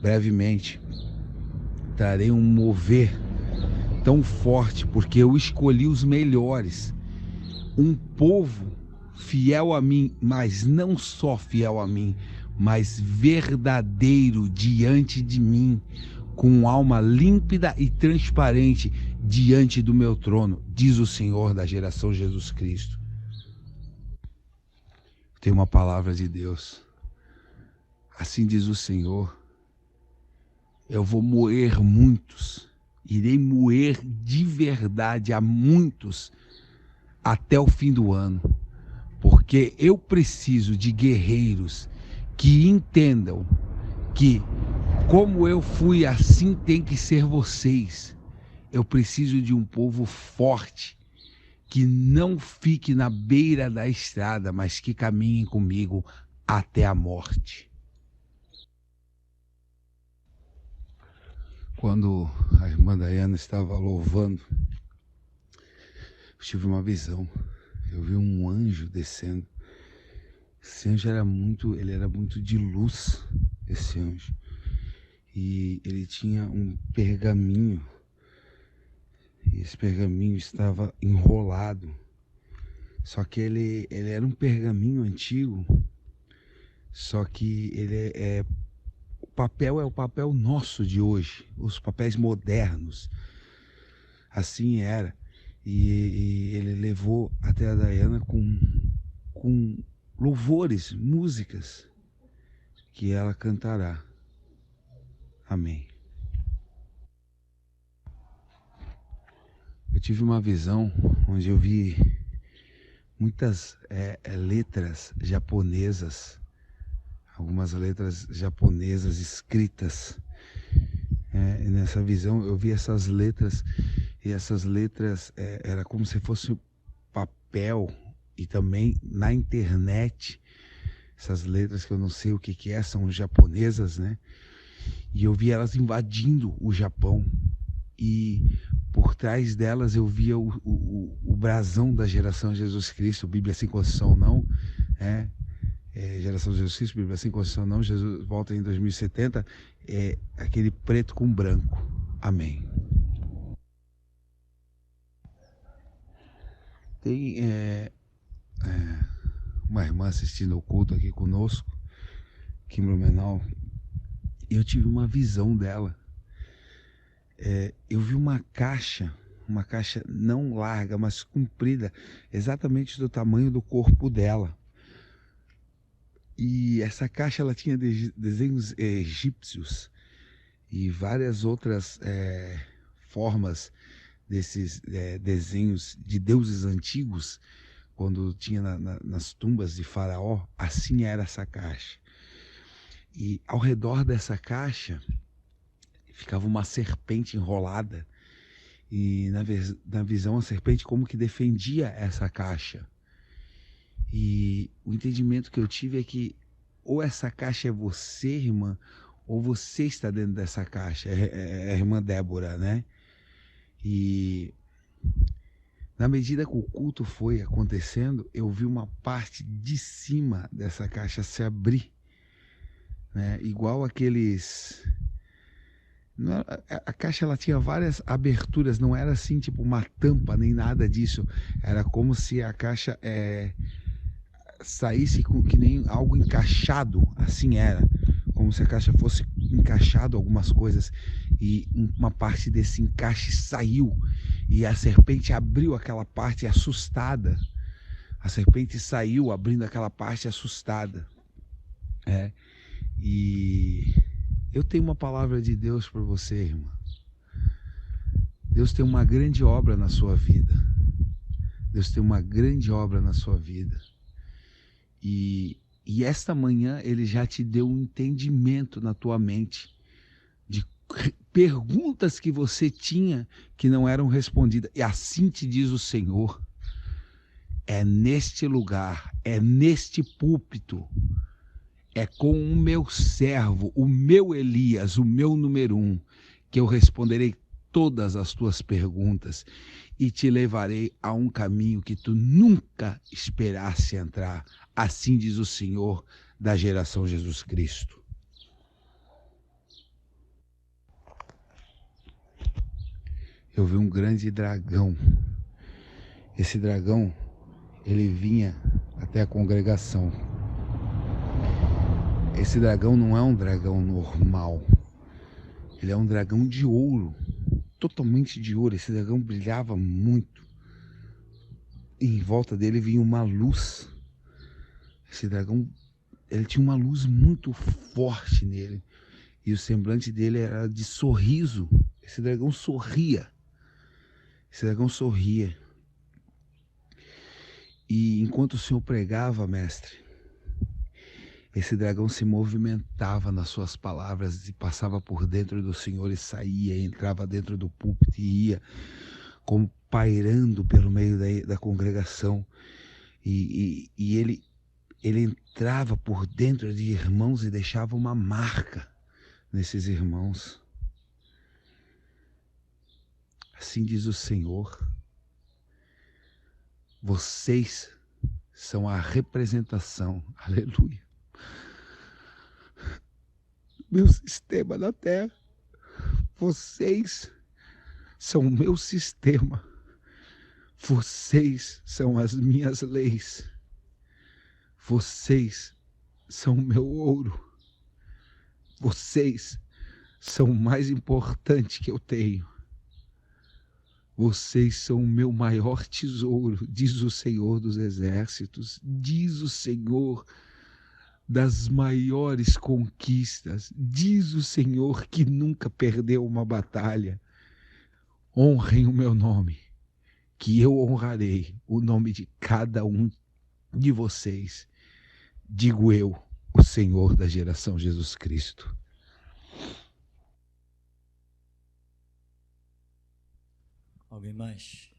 Brevemente, trarei um mover tão forte, porque eu escolhi os melhores. Um povo fiel a mim, mas não só fiel a mim, mas verdadeiro diante de mim, com alma límpida e transparente diante do meu trono, diz o Senhor da geração Jesus Cristo. Tem uma palavra de Deus. Assim diz o Senhor: eu vou moer muitos, irei moer de verdade a muitos até o fim do ano, porque eu preciso de guerreiros que entendam que como eu fui, assim tem que ser vocês. Eu preciso de um povo forte, que não fique na beira da estrada, mas que caminhe comigo até a morte. Quando a irmã Daiana estava louvando, eu tive uma visão. Eu vi um anjo descendo. Esse anjo era muito de luz, esse anjo. E ele tinha um pergaminho. E esse pergaminho estava enrolado. Só que ele era um pergaminho antigo. Só que o papel é o papel nosso de hoje. Os papéis modernos. Assim era. E ele levou até a Daiana com louvores, músicas, que ela cantará. Amém. Eu tive uma visão onde eu vi muitas letras japonesas, algumas letras japonesas escritas. Nessa visão eu vi essas letras, e essas letras era como se fosse papel, e também na internet, essas letras que eu não sei o que é, são japonesas, né? E eu vi elas invadindo o Japão, e por trás delas eu via o brasão da geração Jesus Cristo, Bíblia sem concessão não, geração Jesus Cristo, Bíblia sem concessão não, Jesus volta em 2070, aquele preto com branco. Amém. Tem uma irmã assistindo ao culto aqui conosco, aqui em Blumenau, e eu tive uma visão dela. Eu vi uma caixa não larga, mas comprida, exatamente do tamanho do corpo dela. E essa caixa ela tinha desenhos egípcios e várias outras formas desses desenhos de deuses antigos, quando tinha nas tumbas de Faraó. Assim era essa caixa. E ao redor dessa caixa ficava uma serpente enrolada, e na visão a serpente como que defendia essa caixa. E o entendimento que eu tive é que ou essa caixa é você, irmã, ou você está dentro dessa caixa. É a irmã Débora, né? E na medida que o culto foi acontecendo, eu vi uma parte de cima dessa caixa se abrir, né? Igual aqueles... A caixa ela tinha várias aberturas, não era assim tipo uma tampa nem nada disso. Era como se a caixa saísse que nem algo encaixado, assim era. Como se a caixa fosse encaixado algumas coisas, e uma parte desse encaixe saiu, e a serpente abriu aquela parte assustada. A serpente saiu abrindo aquela parte assustada. E eu tenho uma palavra de Deus para você, irmã. Deus tem uma grande obra na sua vida. Deus tem uma grande obra na sua vida. E esta manhã ele já te deu um entendimento na tua mente de perguntas que você tinha que não eram respondidas. E assim te diz o Senhor: é neste lugar, é neste púlpito, é com o meu servo, o meu Elias, o meu número 1, que eu responderei todas as tuas perguntas e te levarei a um caminho que tu nunca esperasse entrar. Assim diz o Senhor da geração Jesus Cristo. Eu vi um grande dragão. Esse dragão, ele vinha até a congregação. Esse dragão não é um dragão normal. Ele é um dragão de ouro, totalmente de ouro. Esse dragão brilhava muito. E em volta dele vinha uma luz. Esse dragão, ele tinha uma luz muito forte nele. E o semblante dele era de sorriso. Esse dragão sorria. Esse dragão sorria. E enquanto o Senhor pregava, mestre, esse dragão se movimentava nas suas palavras e passava por dentro do Senhor e saía, entrava dentro do púlpito e ia como pairando pelo meio da congregação. E ele entrava por dentro de irmãos e deixava uma marca nesses irmãos. Assim diz o Senhor: vocês são a representação, aleluia, meu sistema na terra. Vocês são o meu sistema. Vocês são as minhas leis. Vocês são o meu ouro. Vocês são o mais importante que eu tenho. Vocês são o meu maior tesouro, diz o Senhor dos Exércitos, diz o Senhor das maiores conquistas, diz o Senhor que nunca perdeu uma batalha. Honrem o meu nome, que eu honrarei o nome de cada um de vocês. Digo eu, o Senhor da geração Jesus Cristo. Alguém mais?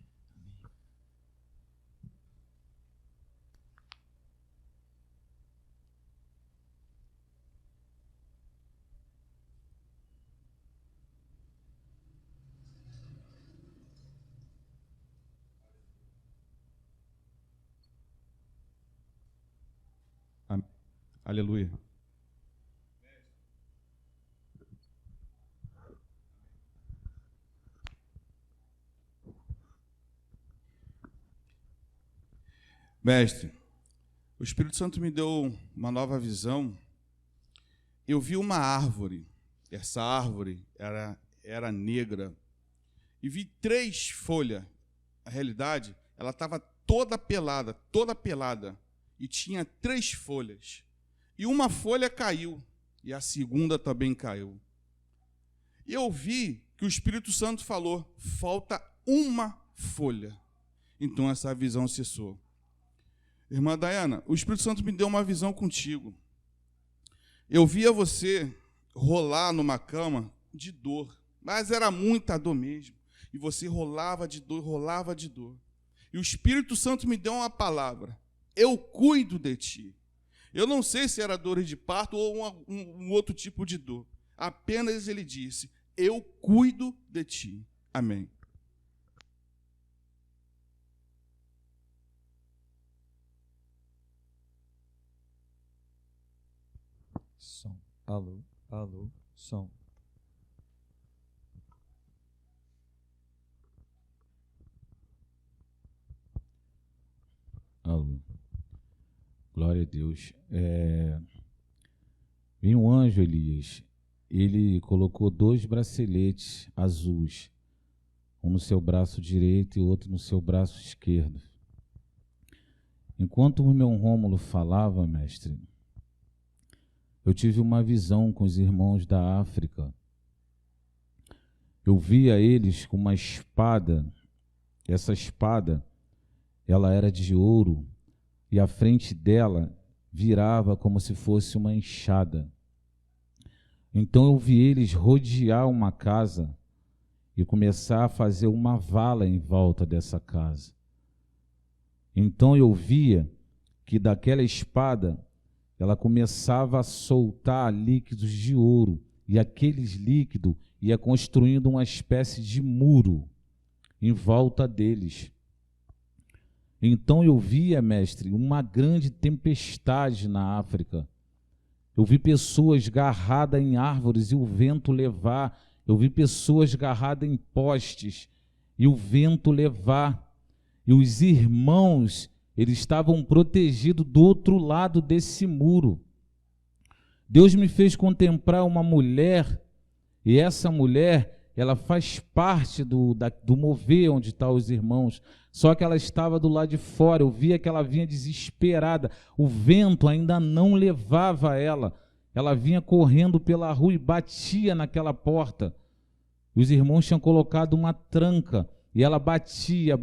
Aleluia. Mestre, o Espírito Santo me deu uma nova visão. Eu vi uma árvore. Essa árvore era negra. E vi 3 folhas. Na realidade, ela estava toda pelada. E tinha 3 folhas. E uma folha caiu. E a segunda também caiu. E eu vi que o Espírito Santo falou: falta uma folha. Então essa visão cessou. Irmã Dayana, o Espírito Santo me deu uma visão contigo. Eu via você rolar numa cama de dor, mas era muita dor mesmo. E você rolava de dor. E o Espírito Santo me deu uma palavra: eu cuido de ti. Eu não sei se era dor de parto ou um outro tipo de dor. Apenas ele disse: eu cuido de ti. Amém. Som. Alô, alô, som. Alô. Glória a Deus. Vem um anjo, Elias. Ele colocou 2 braceletes azuis, um no seu braço direito e outro no seu braço esquerdo. Enquanto o meu Rômulo falava, mestre, eu tive uma visão com os irmãos da África. Eu via eles com uma espada. Essa espada, ela era de ouro, e à frente dela virava como se fosse uma enxada. Então eu vi eles rodear uma casa e começar a fazer uma vala em volta dessa casa. Então eu via que daquela espada ela começava a soltar líquidos de ouro, e aqueles líquidos ia construindo uma espécie de muro em volta deles. Então eu via, mestre, uma grande tempestade na África. Eu vi pessoas agarradas em árvores e o vento levar. Eu vi pessoas agarradas em postes e o vento levar. E os irmãos, eles estavam protegidos do outro lado desse muro. Deus me fez contemplar uma mulher, e essa mulher, ela faz parte do mover onde estão os irmãos, só que ela estava do lado de fora. Eu via que ela vinha desesperada, o vento ainda não levava ela vinha correndo pela rua e batia naquela porta. Os irmãos tinham colocado uma tranca, e ela batia,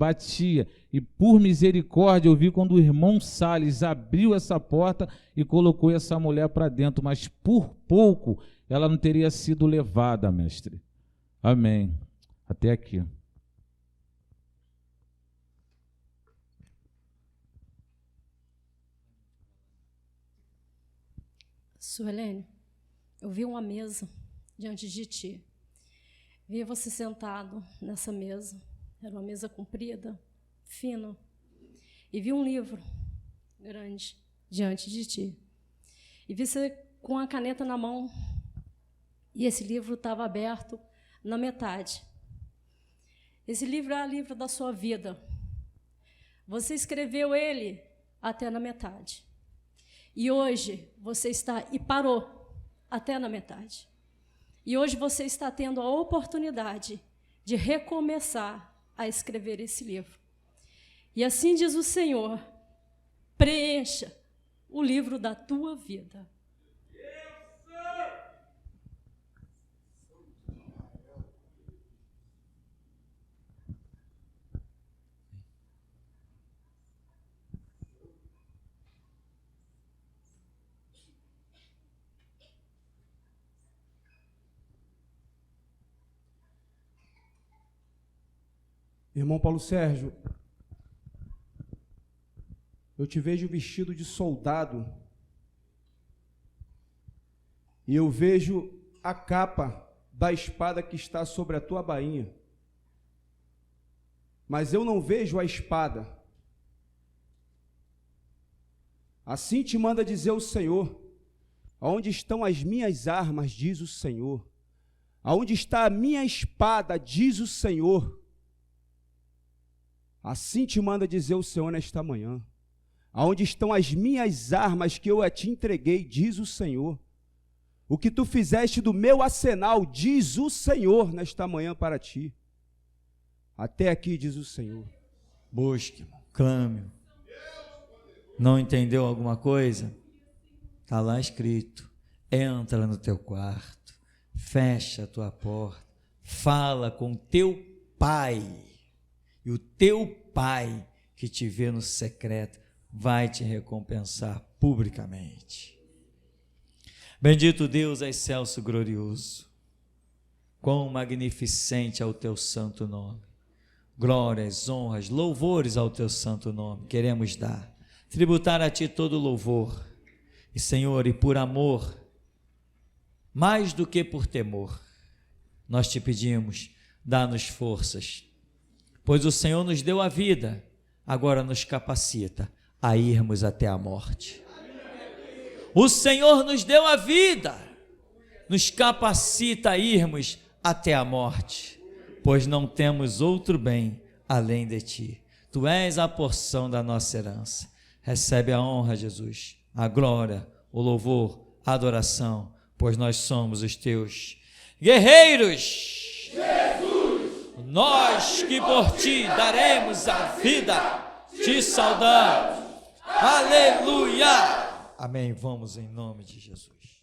e por misericórdia eu vi quando o irmão Salles abriu essa porta e colocou essa mulher para dentro, mas por pouco ela não teria sido levada, mestre. Amém. Até aqui. Suelene, eu vi uma mesa diante de ti. Vi você sentado nessa mesa. Era uma mesa comprida, fina. E vi um livro grande diante de ti. E vi você com a caneta na mão. E esse livro estava aberto na metade. Esse livro é o livro da sua vida. Você escreveu ele até na metade. E hoje você parou até na metade. E hoje você está tendo a oportunidade de recomeçar a escrever esse livro. E assim diz o Senhor: preencha o livro da tua vida. Irmão Paulo Sérgio, eu te vejo vestido de soldado e eu vejo a capa da espada que está sobre a tua bainha, mas eu não vejo a espada. Assim te manda dizer o Senhor: aonde estão as minhas armas, diz o Senhor, aonde está a minha espada, diz o Senhor. Assim te manda dizer o Senhor nesta manhã: aonde estão as minhas armas que eu a te entreguei, diz o Senhor. O que tu fizeste do meu arsenal, diz o Senhor nesta manhã para ti. Até aqui, diz o Senhor. Busque, clame. Não entendeu alguma coisa? Está lá escrito: entra no teu quarto, fecha a tua porta, fala com teu pai. E o teu pai, que te vê no secreto, vai te recompensar publicamente. Bendito Deus, excelso, glorioso. Quão magnificente é o teu santo nome. Glórias, honras, louvores ao teu santo nome queremos dar. Tributar a ti todo louvor. E, Senhor, e por amor, mais do que por temor, nós te pedimos, dá-nos forças. Pois o Senhor nos deu a vida, agora nos capacita a irmos até a morte. O Senhor nos deu a vida, nos capacita a irmos até a morte, pois não temos outro bem além de ti. Tu és a porção da nossa herança. Recebe a honra, Jesus, a glória, o louvor, a adoração, pois nós somos os teus guerreiros. Nós que por ti daremos a vida, te saudamos. Aleluia! Amém. Vamos em nome de Jesus.